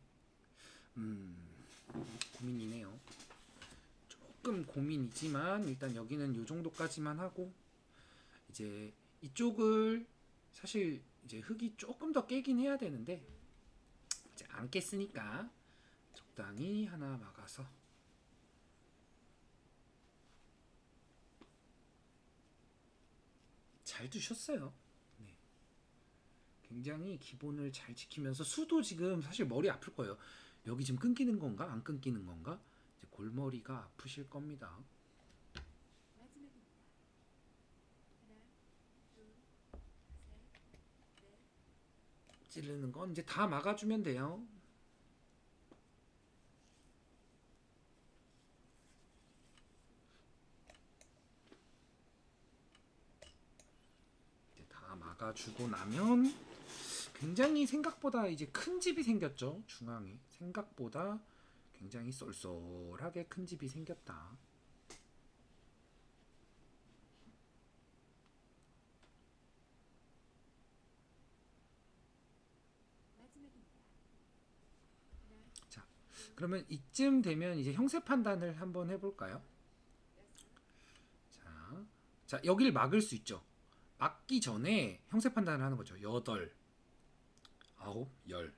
고민이네요. 조금 고민이지만 일단 여기는 요 정도까지만 하고 이제 이쪽을 사실 이제 흙이 조금 더 깨긴 해야 되는데 이제 안 깼으니까 적당히 하나 막아서 잘 두셨어요. 네. 굉장히 기본을 잘 지키면서 수도 지금 사실 머리 아플 거예요. 여기 지금 끊기는 건가 안 끊기는 건가 이제 골머리가 아프실 겁니다. 찌르는 건 이제 다 막아주면 돼요. 이제 다 막아주고 나면 굉장히 생각보다 이제 큰 집이 생겼죠. 중앙에 생각보다 굉장히 쏠쏠하게 큰 집이 생겼다. 자, 그러면 이쯤 되면 이제 형세 판단을 한번 해볼까요? 자, 여길 막을 수 있죠. 막기 전에 형세 판단을 하는 거죠. 8, 9, 10.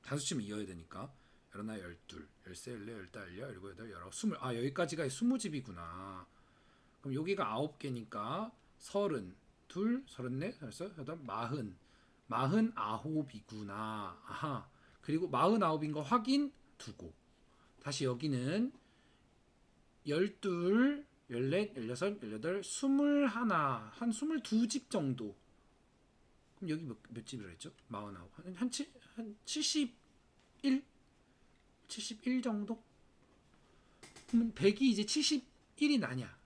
단수치면 이어야 되니까. 11, 12, 13, 14, 15, 16, 17, 18, 20. 여기까지가 20집이구나. 그럼 여기가 9개니까 32, 34, 35, 40. 49이구나. 아하. 그리고 49인 거 확인 두고. 다시 여기는 12, 14, 16, 18, 21, 한 22집 정도. 그럼 여기 몇 집이라 했죠? 49. 한 71? 71 정도? 그러면 100이 이제 71이 나냐?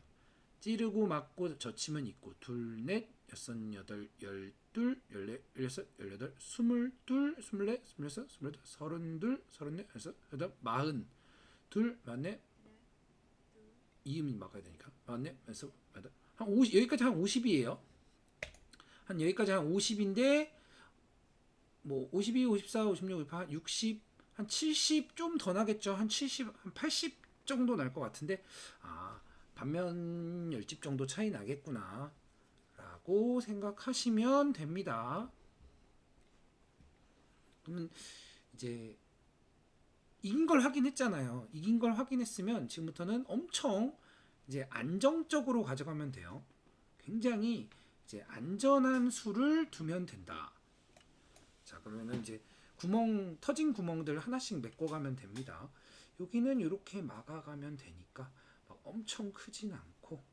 찌르고 맞고 젖히면 있고 둘, 넷, 여섯, 여덟, 열둘, 열넷, 열여섯, 열여덟, 스물둘, 스물넷, 스물여섯, 스물여덟, 서른둘, 서른넷, 여섯, 여덟, 마흔 둘, 만넷, 이음이 막아야 되니까 만넷, 여섯, 여덟, 한 50, 여기까지 한 50이에요. 한 여기까지 한 50인데 뭐 52, 54, 56, 58, 60, 한 70 좀 더 나겠죠. 한 70, 한 80 정도 날 것 같은데 반면 10집 정도 차이 나겠구나 라고 생각하시면 됩니다. 그러면 이제 이긴 걸 확인했잖아요. 이긴 걸 확인했으면 지금부터는 엄청 이제 안정적으로 가져가면 돼요. 굉장히 이제 안전한 수를 두면 된다. 자, 그러면은 이제 터진 구멍들 하나씩 메꿔가면 됩니다. 여기는 이렇게 막아가면 되니까 막 엄청 크진 않고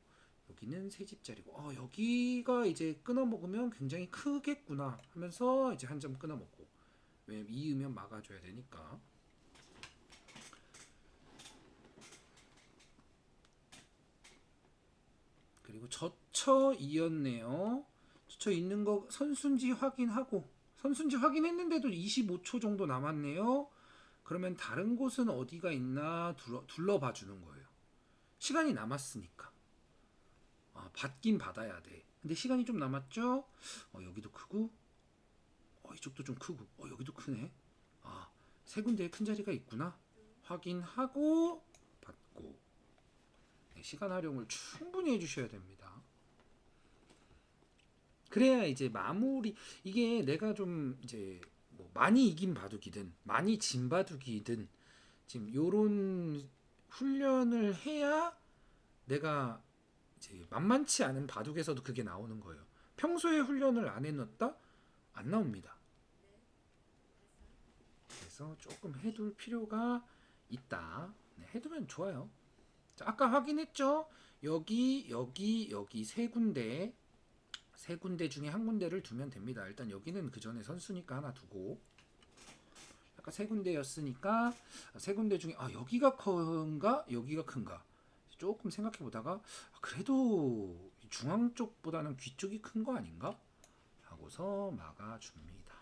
여기는 세 집짜리고 여기가 이제 끊어 먹으면 굉장히 크겠구나 하면서 이제 한 점 끊어 먹고 왜냐면 이으면 막아줘야 되니까. 그리고 젖혀 이었네요. 젖혀 있는 거 선순지 확인하고 선순지 확인했는데도 25초 정도 남았네요. 그러면 다른 곳은 어디가 있나 둘러봐 주는 거예요. 시간이 남았으니까. 받긴 받아야 돼. 근데 시간이 좀 남았죠? 여기도 크고, 이쪽도 좀 크고, 여기도 크네. 세 군데에 큰 자리가 있구나. 확인하고 받고. 네, 시간 활용을 충분히 해주셔야 됩니다. 그래야 이제 마무리 이게 내가 좀 이제 뭐 많이 이긴 바둑이든 많이 진 바둑이든 지금 요런 훈련을 해야 내가 이제 만만치 않은 바둑에서도 그게 나오는 거예요. 평소에 훈련을 안 해놨다? 안 나옵니다. 그래서 조금 해둘 필요가 있다. 네, 해두면 좋아요. 자, 아까 확인했죠? 여기 세 군데 중에 한 군데를 두면 됩니다. 일단 여기는 그 전에 선수니까 하나 두고, 아까 세 군데였으니까 세 군데 중에 여기가 큰가 여기가 큰가 조금 생각해 보다가 그래도 중앙 쪽보다는 귀 쪽이 큰 거 아닌가 하고서 막아줍니다.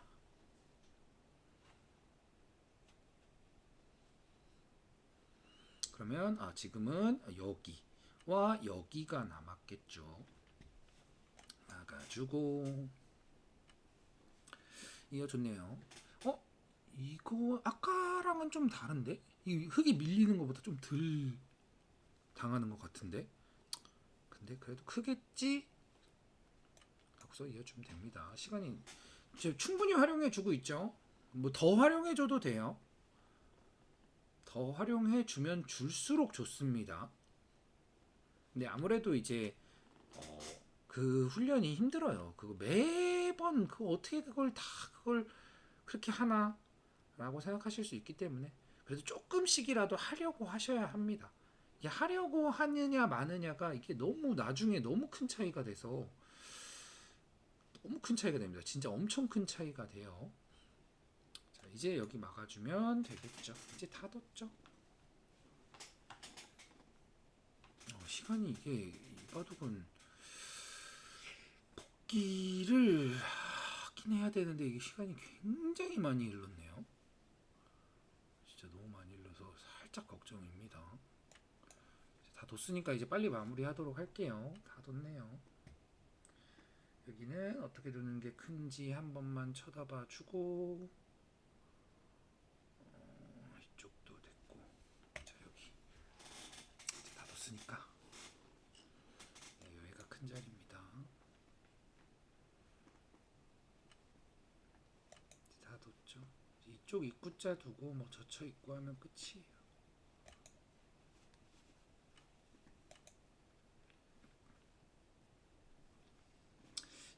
그러면 지금은 여기와 여기가 남았겠죠. 막아주고 이거 좋네요. 이거 아까랑은 좀 다른데? 이 흙이 밀리는 것보다 좀 덜 당하는 것 같은데? 근데 그래도 크겠지? 하고서 이어주면 됩니다. 시간이 충분히 활용해주고 있죠. 뭐 더 활용해줘도 돼요. 더 활용해주면 줄수록 좋습니다. 근데 아무래도 이제 그 훈련이 힘들어요. 그거 매번 어떻게 그걸 그렇게 하나? 라고 생각하실 수 있기 때문에 그래도 조금씩이라도 하려고 하셔야 합니다. 이게 하려고 하느냐 마느냐가 이게 너무 나중에 너무 큰 차이가 돼서 너무 큰 차이가 됩니다. 진짜 엄청 큰 차이가 돼요. 자, 이제 여기 막아주면 되겠죠. 이제 다 뒀죠. 시간이 이 바둑은 복기를 하긴 해야 되는데 이게 시간이 굉장히 많이 흘렀네요. 진짜 너무 많이 흘러서 살짝 걱정입니다. 다 뒀으니까 이제 빨리 마무리하도록 할게요. 다 뒀네요. 여기는 어떻게 두는 게 큰지 한 번만 쳐다봐 주고 이쪽도 됐고 자 여기 이제 다 뒀으니까 네, 여기가 큰 자리입니다. 이제 다 뒀죠. 이쪽 입구자 두고 뭐 젖혀 입구 하면 끝이에요.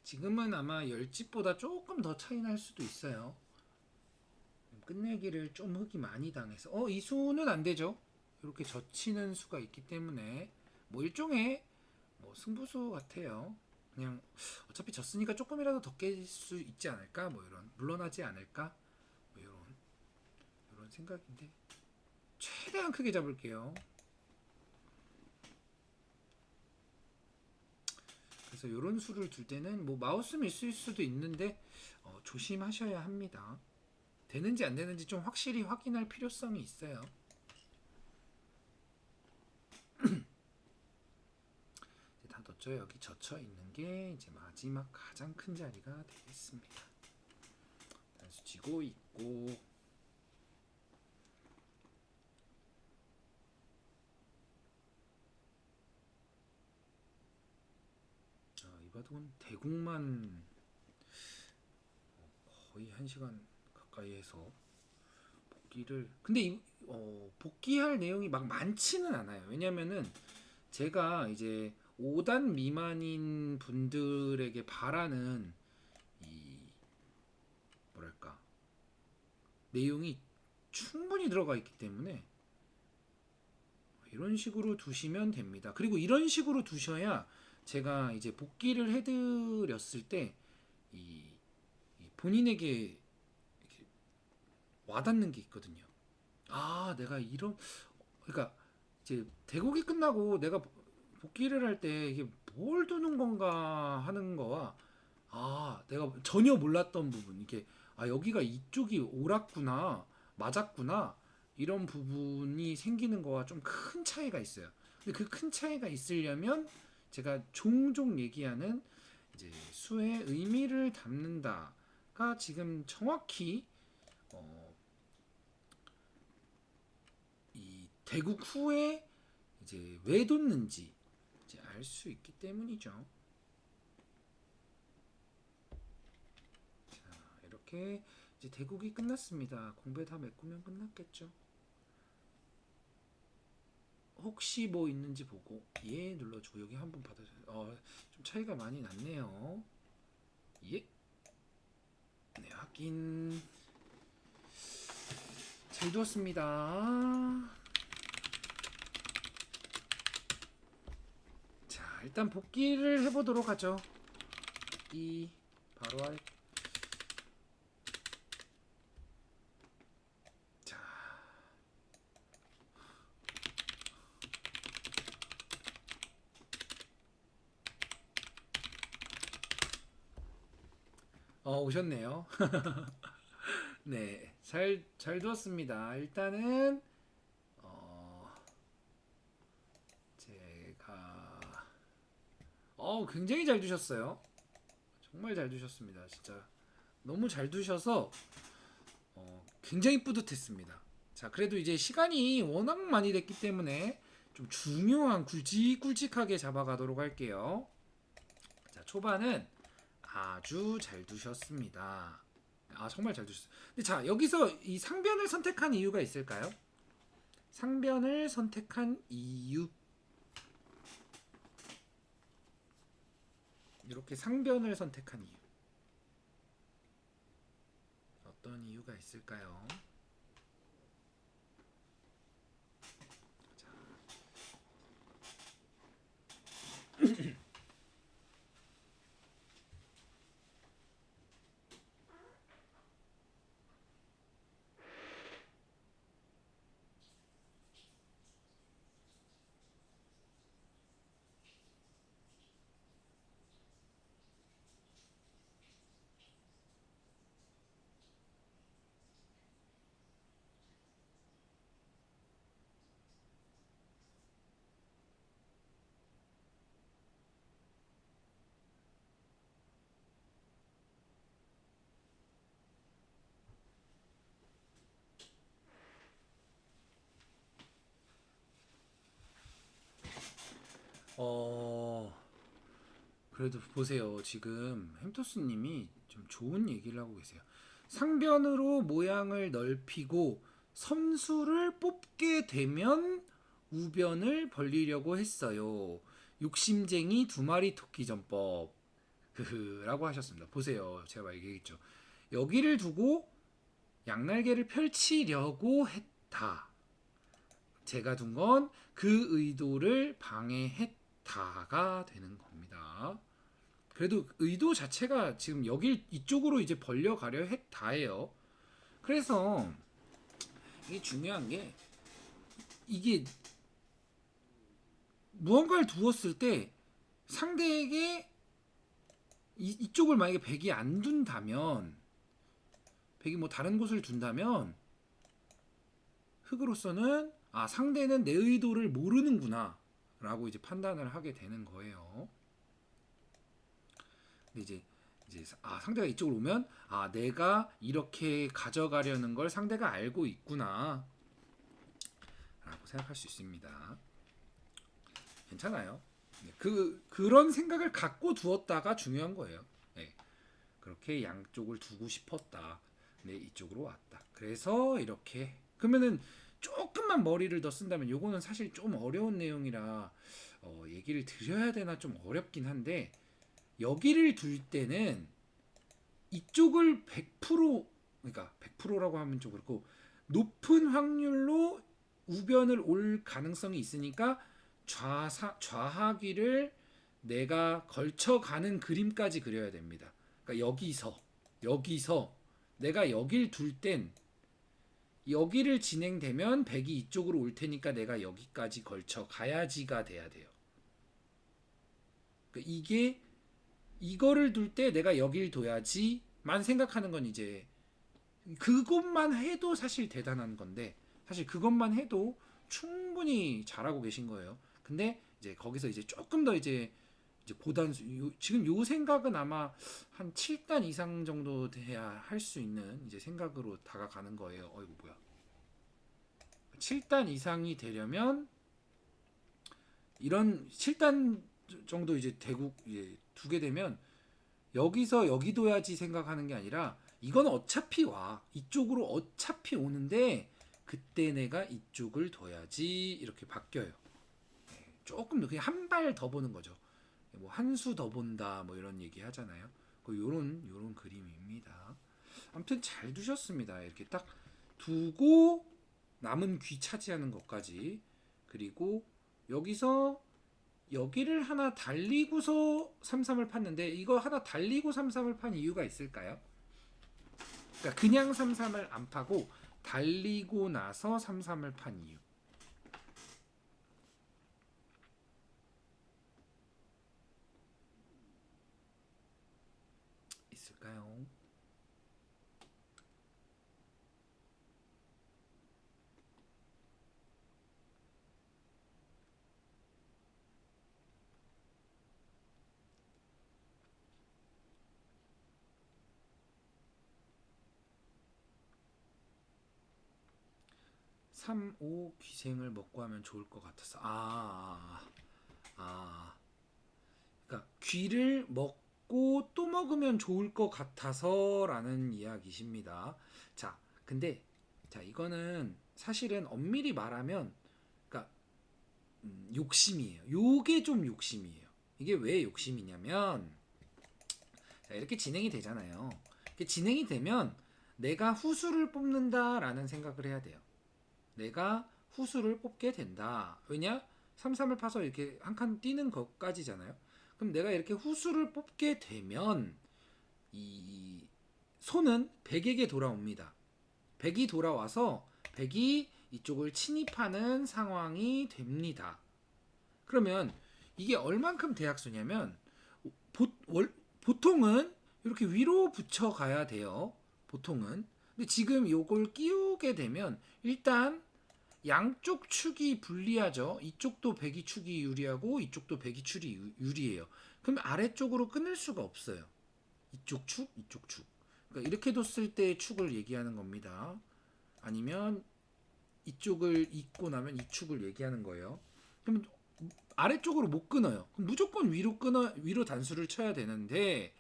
지금은 아마 10집보다 조금 더 차이 날 수도 있어요. 끝내기를 좀 흙이 많이 당해서 이 수는 안 되죠. 이렇게 젖히는 수가 있기 때문에 뭐 일종의 뭐 승부수 같아요. 그냥 어차피 졌으니까 조금이라도 더 깰 수 있지 않을까 뭐 이런 물러나지 않을까 뭐 이런 생각인데 최대한 크게 잡을게요. 그래서 이런 수를 둘 때는 뭐 마우스 밀수일 수도 있는데 조심하셔야 합니다. 되는지 안 되는지 좀 확실히 확인할 필요성이 있어요. 이제 다 뒀죠. 여기 젖혀 있는 게 이제 마지막 가장 큰 자리가 되겠습니다. 단수 치고 있고 이 바둑은 대국만 거의 1시간 가까이 해서 복귀를 근데 복귀할 내용이 막 많지는 않아요. 왜냐면은 제가 이제 5단 미만인 분들에게 바라는 이 뭐랄까 내용이 충분히 들어가 있기 때문에 이런 식으로 두시면 됩니다. 그리고 이런 식으로 두셔야 제가 이제 복귀를 해드렸을 때 본인에게 와닿는 게 있거든요. 내가 그러니까 이제 대국이 끝나고 내가 복귀를 할 때 이게 뭘 두는 건가 하는 거와 내가 전혀 몰랐던 부분 이게 여기가 이쪽이 옳았구나 맞았구나 이런 부분이 생기는 거와 좀 큰 차이가 있어요. 근데 그 큰 차이가 있으려면 제가 종종 얘기하는 이제 수의 의미를 담는다가 지금 정확히 이 대국 후에 이제 왜 뒀는지 이제 알 수 있기 때문이죠. 자, 이렇게 이제 대국이 끝났습니다. 공배 다 메꾸면 끝났겠죠. 혹시 뭐 있는지 보고 예 눌러주고 여기 한 번 받아주세요. 좀 차이가 많이 났네요. 예. 네, 확인. 잘 두었습니다. 자, 일단 복귀를 해보도록 하죠. 이 바로 할. 자, 오셨네요. 네, 잘 두었습니다. 일단은 제가 굉장히 잘 두셨어요. 정말 잘 두셨습니다. 진짜 너무 잘 두셔서 굉장히 뿌듯했습니다. 자, 그래도 이제 시간이 워낙 많이 됐기 때문에 좀 중요한 굵직굵직하게 잡아가도록 할게요. 자, 초반은 아주 잘 두셨습니다. 정말 잘 두셨어요. 근데 자, 여기서 이 상변을 선택한 이유가 있을까요? 상변을 선택한 이유. 이렇게 상변을 선택한 이유. 어떤 이유가 있을까요? 그래도 보세요. 지금 햄토스님이 좀 좋은 얘기를 하고 계세요. 상변으로 모양을 넓히고 선수를 뽑게 되면 우변을 벌리려고 했어요. 욕심쟁이 두 마리 토끼 전법. 라고 하셨습니다. 보세요. 제가 얘기했죠. 여기를 두고 양날개를 펼치려고 했다. 제가 둔 건 그 의도를 방해했다가 되는 겁니다. 그래도 의도 자체가 지금 여길 이쪽으로 이제 벌려가려 했다예요. 그래서 이게 중요한 게 이게 무언가를 두었을 때 상대에게 이쪽을 만약에 백이 안 둔다면 백이 뭐 다른 곳을 둔다면 흑으로서는 상대는 내 의도를 모르는구나 라고 이제 판단을 하게 되는 거예요. 근데 이제 상대가 이쪽으로 오면 내가 이렇게 가져가려는 걸 상대가 알고 있구나 라고 생각할 수 있습니다. 괜찮아요. 네, 그런 생각을 갖고 두었다가 중요한 거예요. 네, 그렇게 양쪽을 두고 싶었다. 네, 이쪽으로 왔다. 그래서 이렇게 그러면은 조금만 머리를 더 쓴다면 요거는 사실 좀 어려운 내용이라 얘기를 드려야 되나 좀 어렵긴 한데 여기를 둘 때는 이쪽을 100% 그러니까 100%라고 하면 좀 그렇고 높은 확률로 우변을 올 가능성이 있으니까 좌하기를 내가 걸쳐가는 그림까지 그려야 됩니다. 그러니까 여기서 내가 여길 둘 땐 여기를 진행되면 백이 이쪽으로 올 테니까 내가 여기까지 걸쳐 가야지가 돼야 돼요. 그러니까 이게 이거를 둘 때 내가 여길 둬야지만 생각하는 건 이제 그것만 해도 사실 대단한 건데 사실 그것만 해도 충분히 잘하고 계신 거예요. 근데 이제 거기서 이제 조금 더 이제 지금 요 생각은 아마 한 7단 이상 정도 돼야 할 수 있는 이제 생각으로 다가가는 거예요. 이거 뭐야? 7단 이상이 되려면 이런 7단 정도 이제 되고 이제 두게 되면 여기서 여기 둬야지 생각하는 게 아니라 이건 어차피 이쪽으로 어차피 오는데 그때 내가 이쪽을 둬야지 이렇게 바뀌어요. 조금 그냥 한 발 더 보는 거죠. 뭐 한 수 더 본다 뭐 이런 얘기 하잖아요. 요런 그림입니다. 아무튼 잘 두셨습니다. 이렇게 딱 두고 남은 귀 차지하는 것까지. 그리고 여기서 여기를 하나 달리고서 3-3을 팠는데 이거 하나 달리고 3-3을 판 이유가 있을까요? 그러니까 그냥 3-3을 안 파고 달리고 나서 3-3을 판 이유 있을까요? 3-5 귀생을 먹고 하면 좋을 것 같아서 그러니까 귀를 먹고 또 먹으면 좋을 것 같아서라는 이야기십니다. 자, 근데 자 이거는 사실은 엄밀히 말하면 그러니까 욕심이에요. 요게 좀 욕심이에요. 이게 왜 욕심이냐면 자, 이렇게 진행이 되잖아요. 이렇게 진행이 되면 내가 후수를 뽑는다라는 생각을 해야 돼요. 내가 후수를 뽑게 된다. 왜냐? 3-3을 파서 이렇게 한 칸 뛰는 것까지잖아요. 그럼 내가 이렇게 후수를 뽑게 되면 이 손은 백에게 돌아옵니다. 백이 돌아와서 백이 이쪽을 침입하는 상황이 됩니다. 그러면 이게 얼만큼 대학수냐면 보통은 이렇게 위로 붙여 가야 돼요. 보통은. 근데 지금 요걸 끼우게 되면 일단 양쪽 축이 불리하죠. 이쪽도 백이 축이 유리하고 이쪽도 백이 축이 유리해요. 그럼 아래쪽으로 끊을 수가 없어요. 이쪽 축, 이쪽 축. 그러니까 이렇게 뒀을 때 축을 얘기하는 겁니다. 아니면 이쪽을 잇고 나면 이 축을 얘기하는 거예요. 그럼 아래쪽으로 못 끊어요. 그럼 무조건 위로 단수를 쳐야 되는데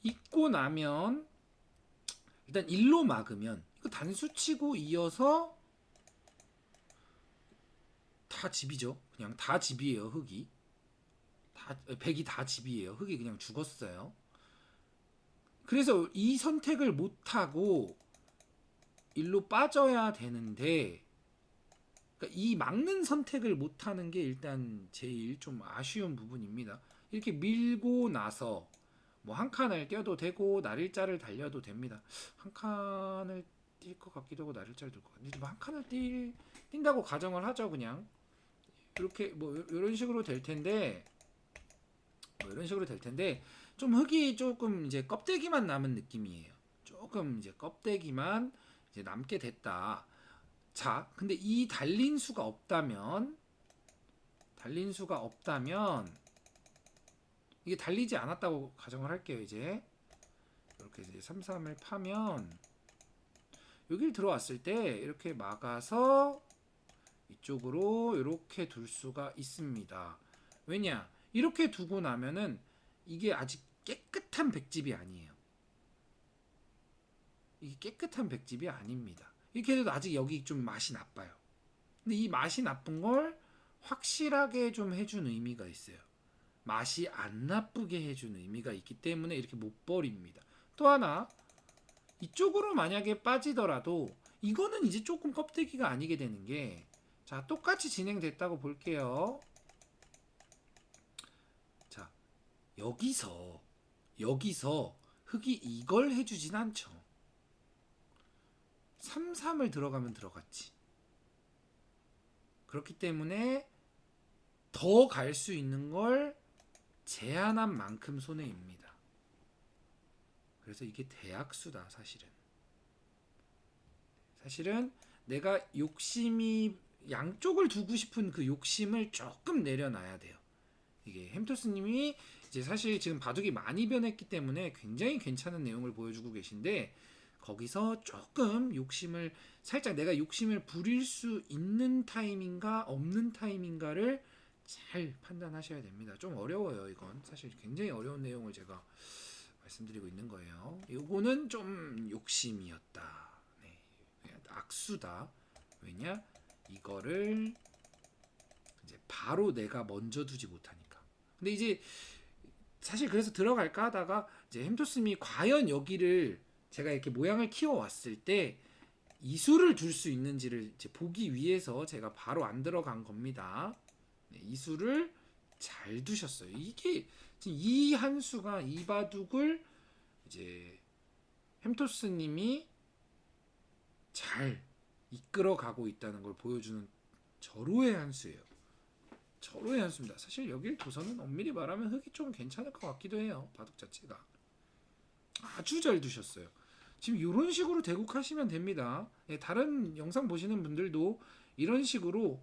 잇고 나면 일단 일로 막으면 이거 단수 치고 이어서 다 집이죠. 그냥 다 집이에요. 흙이 백이 다 집이에요. 흙이 그냥 죽었어요. 그래서 이 선택을 못하고 일로 빠져야 되는데 그러니까 이 막는 선택을 못하는 게 일단 제일 좀 아쉬운 부분입니다. 이렇게 밀고 나서 뭐 한 칸을 떼도 되고 날일자를 달려도 됩니다. 한 칸을 뛸 것 같기도 하고 날일자를 뛸것 같은데 뭐 한 칸을 뛴다고 가정을 하죠. 그냥 이렇게 뭐 이런 식으로 될 텐데 좀 흙이 조금 이제 껍데기만 남은 느낌이에요. 조금 이제 껍데기만 이제 남게 됐다. 자, 근데 이 달린 수가 없다면 이게 달리지 않았다고 가정을 할게요. 이제 이렇게 이제 3-3을 파면 여기를 들어왔을 때 이렇게 막아서 이쪽으로 이렇게 둘 수가 있습니다. 왜냐? 이렇게 두고 나면은 이게 아직 깨끗한 백집이 아니에요. 이게 깨끗한 백집이 아닙니다. 이렇게 해도 아직 여기 좀 맛이 나빠요. 근데 이 맛이 나쁜 걸 확실하게 좀 해준 의미가 있어요. 맛이 안 나쁘게 해준 의미가 있기 때문에 이렇게 못 버립니다. 또 하나 이쪽으로 만약에 빠지더라도 이거는 이제 조금 껍데기가 아니게 되는 게 자 똑같이 진행됐다고 볼게요. 자 여기서 흙이 이걸 해주진 않죠. 3-3을 들어가면 들어갔지. 그렇기 때문에 더 갈 수 있는 걸 제한한 만큼 손해입니다. 그래서 이게 대학수다. 사실은 내가 욕심이 양쪽을 두고 싶은 그 욕심을 조금 내려놔야 돼요. 이게 햄토스님이 이제 사실 지금 바둑이 많이 변했기 때문에 굉장히 괜찮은 내용을 보여주고 계신데 거기서 조금 욕심을 살짝 내가 욕심을 부릴 수 있는 타임인가 없는 타임인가를 잘 판단하셔야 됩니다. 좀 어려워요. 이건 사실 굉장히 어려운 내용을 제가 말씀드리고 있는 거예요. 이거는 좀 욕심이었다. 네, 악수다. 왜냐? 이거를 이제 이제 바로 내가 먼저 두지 못하니까. 근데 이제 사실 그래서 들어갈까 하다가 이제 햄토스님이 과연 여기를 제가 이렇게 모양을 키워왔을 때 이수를 둘 수 있는지를 이제 보기 위해서 제가 바로 안 들어간 겁니다. 네, 이수를 잘 두셨어요. 이게 지금 이 한 수가 이 바둑을 이제 햄토스님이 잘 이끌어가고 있다는 걸 보여주는 절호의 한 수예요. 절호의 한 수입니다. 사실 여길 도서는 엄밀히 말하면 흙이 좀 괜찮을 것 같기도 해요. 바둑 자체가 아주 잘 두셨어요. 지금 이런 식으로 대국하시면 됩니다. 예, 다른 영상 보시는 분들도 이런 식으로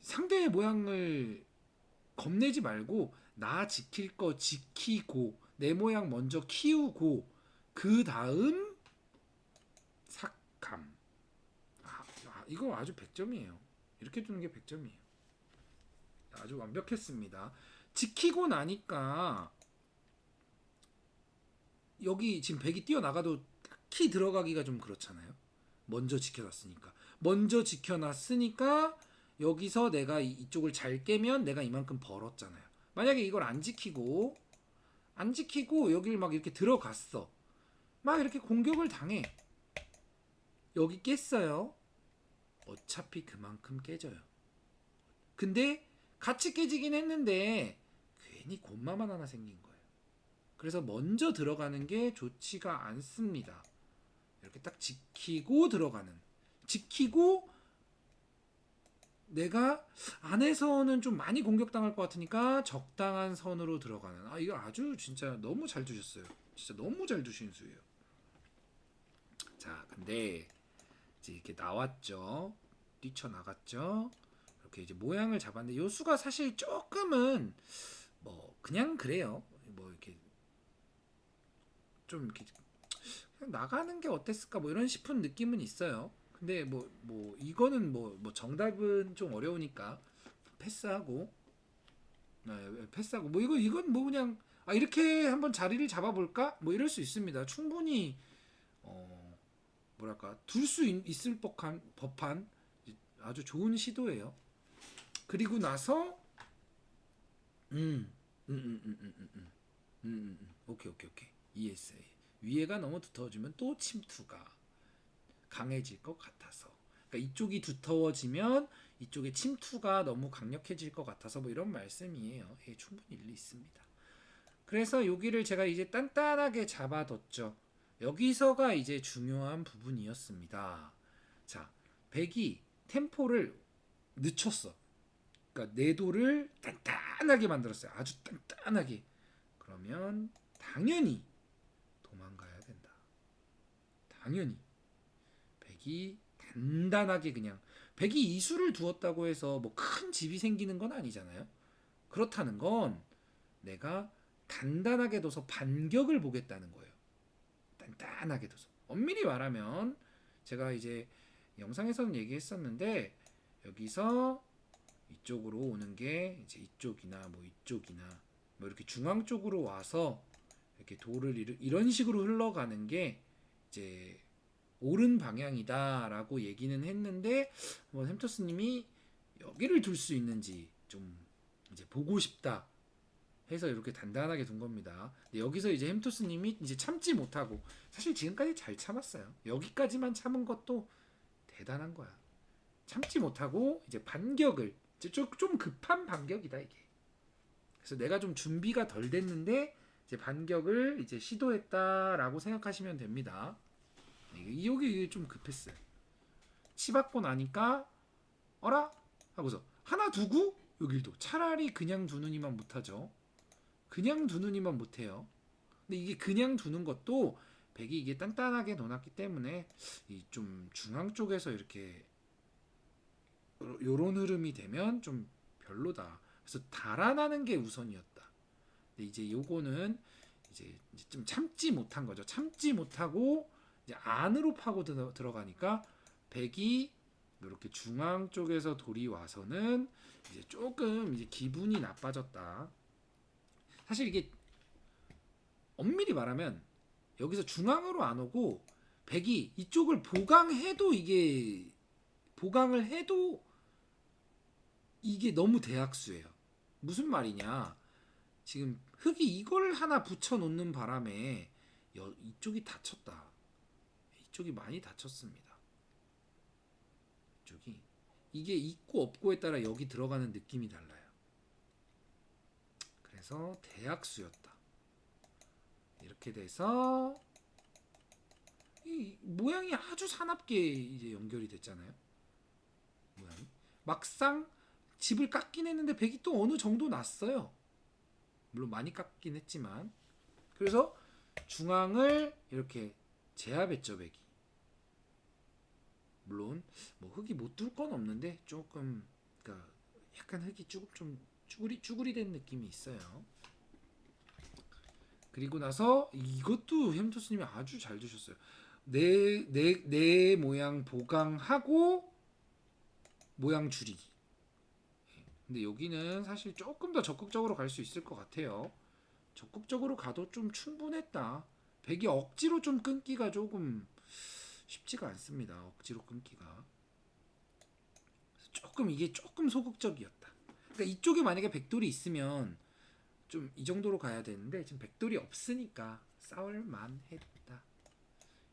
상대의 모양을 겁내지 말고 나 지킬 거 지키고 내 모양 먼저 키우고 그 다음 삭감. 이거 아주 100점이에요. 이렇게 두는 게 100점이에요. 아주 완벽했습니다. 지키고 나니까 여기 지금 백이 뛰어나가도 딱히 들어가기가 좀 그렇잖아요. 먼저 지켜놨으니까. 먼저 지켜놨으니까 여기서 내가 이쪽을 잘 깨면 내가 이만큼 벌었잖아요. 만약에 이걸 안 지키고 여길 막 이렇게 들어갔어. 막 이렇게 공격을 당해. 여기 깼어요. 어차피 그만큼 깨져요. 근데 같이 깨지긴 했는데 괜히 곤마만 하나 생긴 거예요. 그래서 먼저 들어가는 게 좋지가 않습니다. 이렇게 딱 지키고 들어가는. 지키고 내가 안에서는 좀 많이 공격당할 것 같으니까 적당한 선으로 들어가는. 이거 아주 진짜 너무 잘 두셨어요. 진짜 너무 잘 두신 수예요. 자, 근데 이제 이렇게 나왔죠. 뛰쳐나갔죠. 이렇게 이제 모양을 잡았는데 요 수가 사실 조금은 뭐 그냥 그래요. 뭐 이렇게 좀 이렇게 그냥 나가는 게 어땠을까 뭐 이런 싶은 느낌은 있어요. 근데 뭐 이거는 뭐 정답은 좀 어려우니까 패스하고 패스하고 뭐 이건 뭐 그냥 이렇게 한번 자리를 잡아볼까 뭐 이럴 수 있습니다. 충분히 뭐랄까 둘 수 있을 법한 아주 좋은 시도예요. 그리고 나서 오케이 이해했어요. 위에가 너무 두터워지면 또 침투가 강해질 것 같아서, 그러니까 이쪽이 두터워지면 이쪽에 침투가 너무 강력해질 것 같아서 뭐 이런 말씀이에요. 예, 충분히 일리 있습니다. 그래서 여기를 제가 이제 단단하게 잡아뒀죠. 여기서가 이제 중요한 부분이었습니다. 자, 백이 템포를 늦췄어. 그러니까 내도를 단단하게 만들었어요. 아주 단단하게. 그러면 당연히 도망가야 된다. 당연히 백이 단단하게 그냥 백이 이수를 두었다고 해서 뭐 큰 집이 생기는 건 아니잖아요. 그렇다는 건 내가 단단하게 둬서 반격을 보겠다는 거예요. 단단하게 둬서. 엄밀히 말하면 제가 이제 영상에서는 얘기했었는데 여기서 이쪽으로 오는 게 이제 이쪽이나 뭐 이쪽이나 뭐 이렇게 중앙 쪽으로 와서 이렇게 돌을 이런 식으로 흘러가는 게 이제 옳은 방향이다라고 얘기는 했는데 뭐 햄터스님이 여기를 둘 수 있는지 좀 이제 보고 싶다 해서 이렇게 단단하게 둔 겁니다. 근데 여기서 이제 햄토스님이 이제 참지 못하고 사실 지금까지 잘 참았어요. 여기까지만 참은 것도 대단한 거야. 참지 못하고 이제 반격을 이제 좀 급한 반격이다 이게. 그래서 내가 좀 준비가 덜 됐는데 이제 반격을 이제 시도했다라고 생각하시면 됩니다. 이게 좀 급했어요. 치받고 나니까 어라 하고서 하나 두고 여길도 차라리 그냥 두느니만 못하죠. 그냥 두느니만 못해요. 근데 이게 그냥 두는 것도 백이 이게 단단하게 놓았기 때문에 이 좀 중앙 쪽에서 이렇게 요런 흐름이 되면 좀 별로다. 그래서 달아나는 게 우선이었다. 근데 이제 요거는 이제 좀 참지 못한 거죠. 참지 못하고 이제 안으로 파고 들어가니까 백이 이렇게 중앙 쪽에서 돌이 와서는 이제 조금 이제 기분이 나빠졌다. 사실 이게 엄밀히 말하면 여기서 중앙으로 안 오고 백이 이쪽을 보강을 해도 이게 너무 대학수예요. 무슨 말이냐? 지금 흙이 이걸 하나 붙여 놓는 바람에 이쪽이 다쳤다. 이쪽이 많이 다쳤습니다. 이쪽이 이게 있고 없고에 따라 여기 들어가는 느낌이 달라요. 그래서 대학수였다. 이렇게 돼서 이 모양이 아주 사납게 이제 연결이 됐잖아요. 모양이 막상 집을 깎긴 했는데 백이 또 어느 정도 났어요. 물론 많이 깎긴 했지만. 그래서 중앙을 이렇게 제압했죠, 백이. 물론 뭐 흙이 못 뚫을 건 없는데 조금 그러니까 약간 흙이 조금 좀 쭈구리 된 느낌이 있어요. 그리고 나서 이것도 햄토스님이 아주 잘 주셨어요. 내 모양 보강하고 모양 줄이기. 근데 여기는 사실 조금 더 적극적으로 갈 수 있을 것 같아요. 적극적으로 가도 좀 충분했다. 백이 억지로 좀 끊기가 조금 쉽지가 않습니다. 억지로 끊기가. 이게 조금 소극적이었다. 그러니까 이쪽에 만약에 백돌이 있으면 좀 이 정도로 가야 되는데 지금 백돌이 없으니까 싸울만 했다.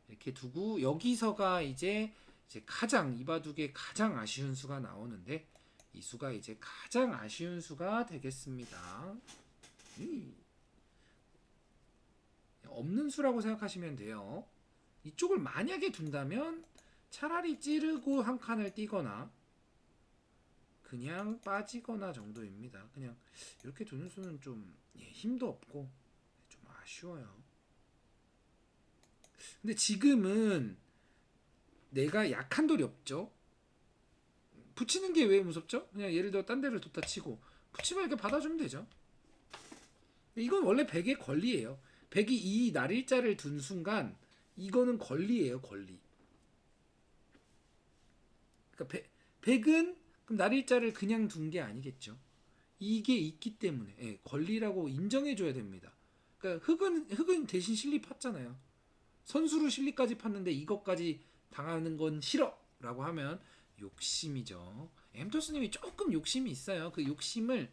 이렇게 두고 여기서가 이제 가장 이 바둑의 가장 아쉬운 수가 나오는데 이 수가 이제 가장 아쉬운 수가 되겠습니다. 없는 수라고 생각하시면 돼요. 이쪽을 만약에 둔다면 차라리 찌르고 한 칸을 띄거나 그냥 빠지거나 정도입니다. 그냥 이렇게 두는 수는 좀 힘도 없고 좀 아쉬워요. 근데 지금은 내가 약한 돌이 없죠. 붙이는 게 왜 무섭죠? 그냥 예를 들어 딴 데를 뒀다 치고 붙이면 이렇게 받아주면 되죠. 이건 원래 백의 권리예요. 백이 이 날일자를 둔 순간 이거는 권리예요, 권리. 그러니까 백은 그럼 날일자를 그냥 둔 게 아니겠죠. 이게 있기 때문에 권리라고 인정해줘야 됩니다. 그러니까 흙은 대신 실리 팠잖아요. 선수로 실리까지 팠는데 이것까지 당하는 건 싫어라고 하면 욕심이죠. 엠토스님이 조금 욕심이 있어요. 그 욕심을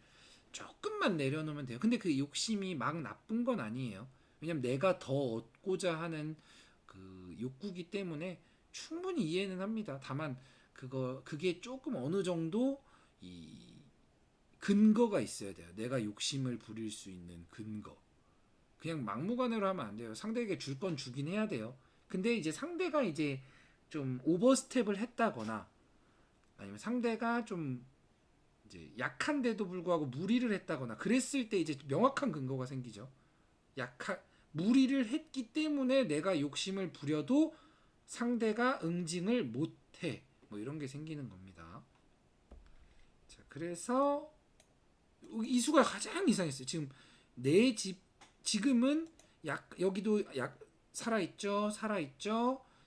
조금만 내려놓으면 돼요. 근데 그 욕심이 막 나쁜 건 아니에요. 왜냐면 내가 더 얻고자 하는 그 욕구기 때문에 충분히 이해는 합니다. 다만 그게 조금 어느 정도 이 근거가 있어야 돼요. 내가 욕심을 부릴 수 있는 근거. 그냥 막무가내로 하면 안 돼요. 상대에게 줄 건 주긴 해야 돼요. 근데 이제 상대가 이제 좀 오버스텝을 했다거나 아니면 상대가 좀 이제 약한데도 불구하고 무리를 했다거나 그랬을 때 이제 명확한 근거가 생기죠. 무리를 했기 때문에 내가 욕심을 부려도 상대가 응징을 못해. 뭐 이런 게 생기는 겁니다. 자, 그래서 이 수가 가장 이상했어요. 지금 내 집 지금은 여기도 살아있죠.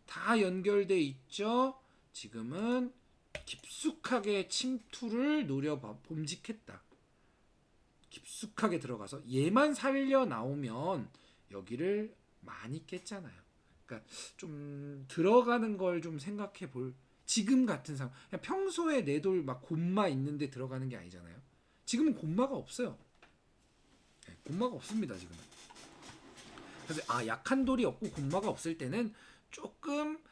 다 연결돼 있죠. 지금은 깊숙하게 침투를 범직했다. 깊숙하게 들어가서 얘만 살려 나오면 여기를 많이 깼잖아요. 그러니까 좀 들어가는 걸 좀 생각해 볼 지금 같은 상황. 그냥 평소에 내 돌 막 곰마 있는데 들어가는 게 아니잖아요. 지금은 곰마가 없어요. 곰마가 없습니다. 지금은. 그래서 약한 돌이 없고 곰마가 없을 때는 조금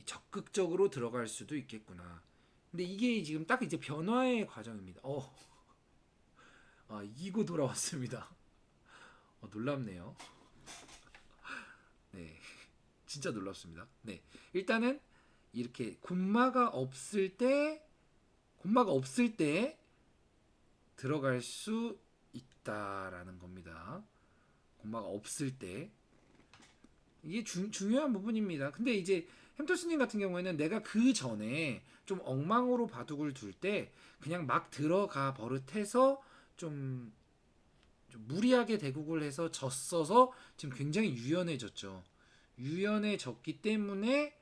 적극적으로 들어갈 수도 있겠구나. 근데 이게 지금 딱 이제 변화의 과정입니다. 이기고 돌아왔습니다. 놀랍네요. 네, 진짜 놀랍습니다. 네, 일단은 이렇게 곰마가 없을 때 들어갈 수 있다라는 겁니다. 곰마가 없을 때 이게 중요한 부분입니다. 근데 이제 햄토스님 같은 경우에는 내가 그 전에 좀 엉망으로 바둑을 둘 때 그냥 막 들어가 버릇해서 좀 무리하게 대국을 해서 졌어서 지금 굉장히 유연해졌죠. 유연해졌기 때문에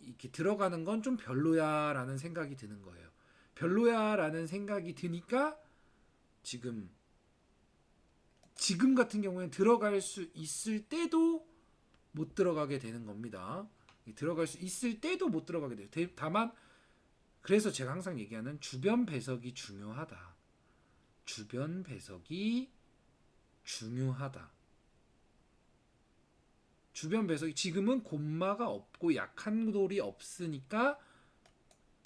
이렇게 들어가는 건 좀 별로야라는 생각이 드는 거예요. 별로야라는 생각이 드니까 지금 같은 경우에는 들어갈 수 있을 때도 못 들어가게 되는 겁니다. 들어갈 수 있을 때도 못 들어가게 돼요. 다만 그래서 제가 항상 얘기하는 주변 배석이 중요하다. 주변 배석이 중요하다. 주변 배석이 지금은 곰마가 없고 약한 돌이 없으니까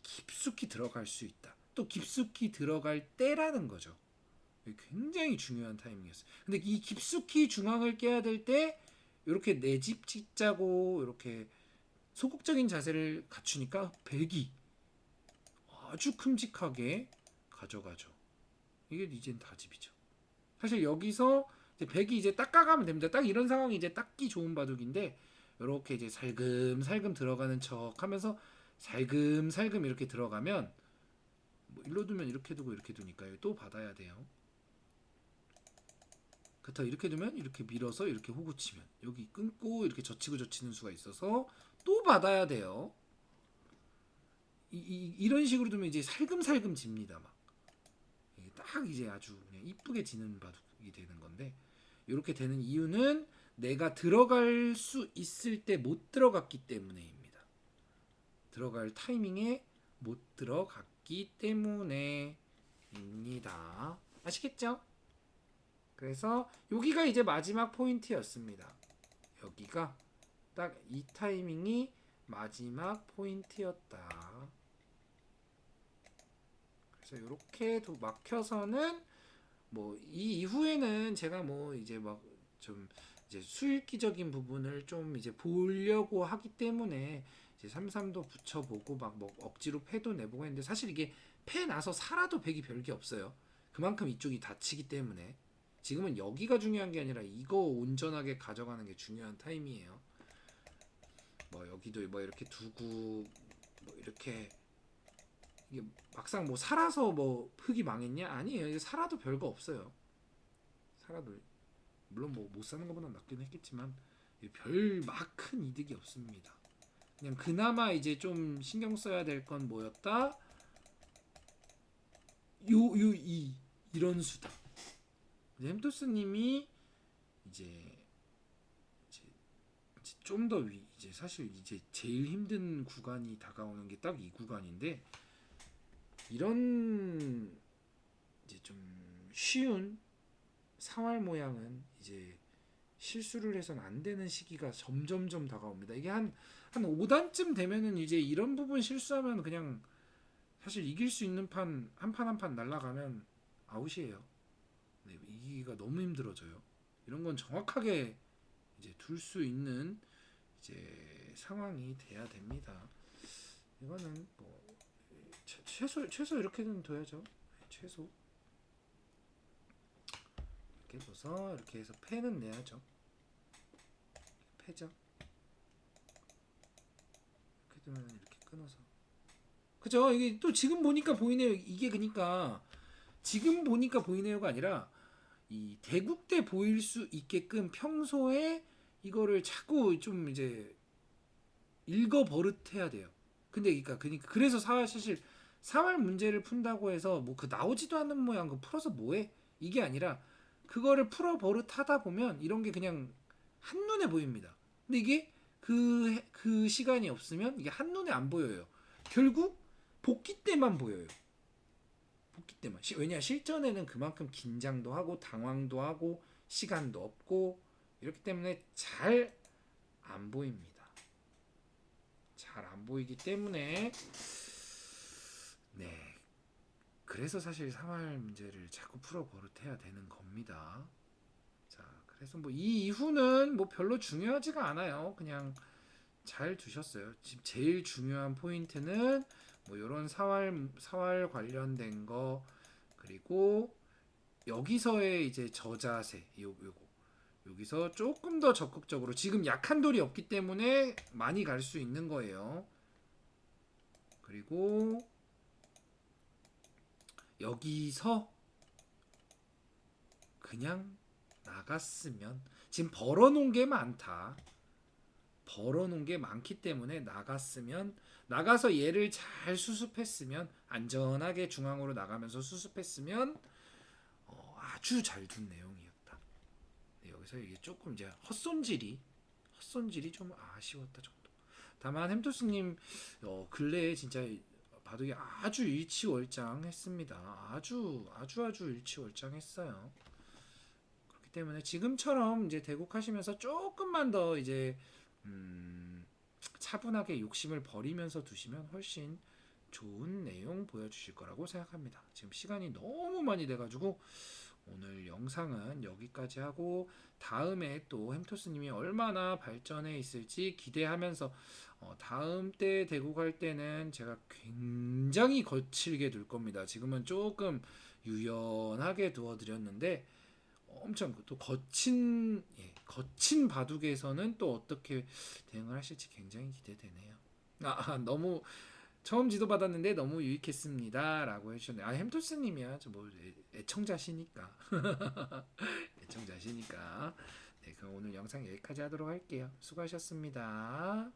깊숙이 들어갈 수 있다. 또 깊숙이 들어갈 때라는 거죠. 굉장히 중요한 타이밍이었어요. 근데 이 깊숙이 중앙을 깨야 될 때 이렇게 내 집 짓자고 이렇게 소극적인 자세를 갖추니까 백이 아주 큼직하게 가져가죠. 이게 이젠 다 집이죠. 사실 여기서 이제 백이 이제 닦아가면 됩니다. 딱 이런 상황이 이제 닦기 좋은 바둑인데 이렇게 이제 살금살금 들어가는 척하면서 살금살금 이렇게 들어가면 뭐 일로 두면 이렇게 두고 이렇게 두니까요. 또 받아야 돼요. 그렇다 이렇게 두면 이렇게 밀어서 이렇게 호구 치면 여기 끊고 이렇게 젖히고 젖히는 수가 있어서 또 받아야 돼요. 이런 식으로 두면 이제 살금살금 집니다. 막 딱 이제 아주 그냥 이쁘게 지는 바둑이 되는 건데 이렇게 되는 이유는 내가 들어갈 수 있을 때 못 들어갔기 때문에입니다. 들어갈 타이밍에 못 들어갔기 때문에입니다. 아시겠죠? 그래서 여기가 이제 마지막 포인트였습니다. 여기가 딱 이 타이밍이 마지막 포인트였다. 그래서 이렇게 막혀서는 뭐 이 이후에는 제가 뭐 이제 막 좀 이제 수익기적인 부분을 좀 이제 보려고 하기 때문에 이제 3-3도 붙여보고 막 뭐 억지로 패도 내보고 했는데 사실 이게 패 나서 살아도 백이 별게 없어요. 그만큼 이쪽이 다치기 때문에 지금은 여기가 중요한 게 아니라 이거 온전하게 가져가는 게 중요한 타임이에요. 뭐 여기도 뭐 이렇게 두고 뭐 이렇게 이게 막상 뭐 살아서 뭐 흙이 망했냐? 아니에요. 이게 살아도 별거 없어요. 살아도 물론 뭐 못 사는 것보다 낫긴 했겠지만 별 막 큰 이득이 없습니다. 그냥 그나마 이제 좀 신경 써야 될 건 뭐였다? 이런 수다. 햄토스님이 이제 좀 더 이제 사실 이제 제일 힘든 구간이 다가오는 게 딱 이 구간인데 이런 이제 좀 쉬운 상활 모양은 이제 실수를 해서는 안 되는 시기가 점점점 다가옵니다. 이게 한 5단쯤 되면은 이제 이런 부분 실수하면 그냥 사실 이길 수 있는 판 한 판 한 판 날아가면 아웃이에요. 네, 이기기가 너무 힘들어져요. 이런 건 정확하게 이제 둘 수 있는 이제 상황이 돼야 됩니다. 이거는 뭐 최소 이렇게는 둬야죠. 최소 이렇게 둬서 이렇게 해서 패는 내야죠. 패죠. 이렇게 두면 이렇게 끊어서 그죠? 이게 또 지금 보니까 보이네요. 이게 그러니까 지금 보니까 보이네요가 아니라 이 대국 때 보일 수 있게끔 평소에 이거를 자꾸 좀 이제 읽어 버릇해야 돼요. 근데 그러니까 그래서 사실 사활 문제를 푼다고 해서 뭐 그 나오지도 않는 모양 그 풀어서 뭐해? 이게 아니라 그거를 풀어 버릇하다 보면 이런 게 그냥 한눈에 보입니다. 근데 이게 그 시간이 없으면 이게 한눈에 안 보여요. 결국 복귀 때만 보여요. 복귀 때만. 왜냐 실전에는 그만큼 긴장도 하고 당황도 하고 시간도 없고 이렇기 때문에 잘 안 보입니다. 잘 안 보이기 때문에 네. 그래서 사실 생활 문제를 자꾸 풀어 버릇해야 되는 겁니다. 자, 그래서 뭐 이 이후는 뭐 별로 중요하지가 않아요. 그냥 잘 두셨어요. 지금 제일 중요한 포인트는 뭐 이런 사활 관련된 거 그리고 여기서의 이제 저자세 요거 여기서 조금 더 적극적으로 지금 약한 돌이 없기 때문에 많이 갈 수 있는 거예요. 그리고 여기서 그냥 나갔으면 지금 벌어놓은 게 많다. 벌어놓은 게 많기 때문에 나가서 얘를 잘 수습했으면 안전하게 중앙으로 나가면서 수습했으면 아주 잘 둔 내용이었다. 네, 여기서 이게 조금 이제 헛손질이 좀 아쉬웠다 정도. 다만 햄토스님 근래에 진짜 바둑이 아주 일치월장했습니다. 아주 일치월장했어요. 그렇기 때문에 지금처럼 이제 대국하시면서 조금만 더 이제 차분하게 욕심을 버리면서 두시면 훨씬 좋은 내용 보여주실 거라고 생각합니다. 지금 시간이 너무 많이 돼가지고 오늘 영상은 여기까지 하고 다음에 또 햄토스님이 얼마나 발전해 있을지 기대하면서 다음 때 대구 갈 때는 제가 굉장히 거칠게 둘 겁니다. 지금은 조금 유연하게 두어드렸는데 엄청 또 거친 바둑에서는 또 어떻게 대응을 하실지 굉장히 기대되네요. 너무 처음 지도받았는데 너무 유익했습니다 라고 해주셨네요. 햄토스님이야 뭐 애청자시니까 애청자시니까. 네, 그럼 오늘 영상 여기까지 하도록 할게요. 수고하셨습니다.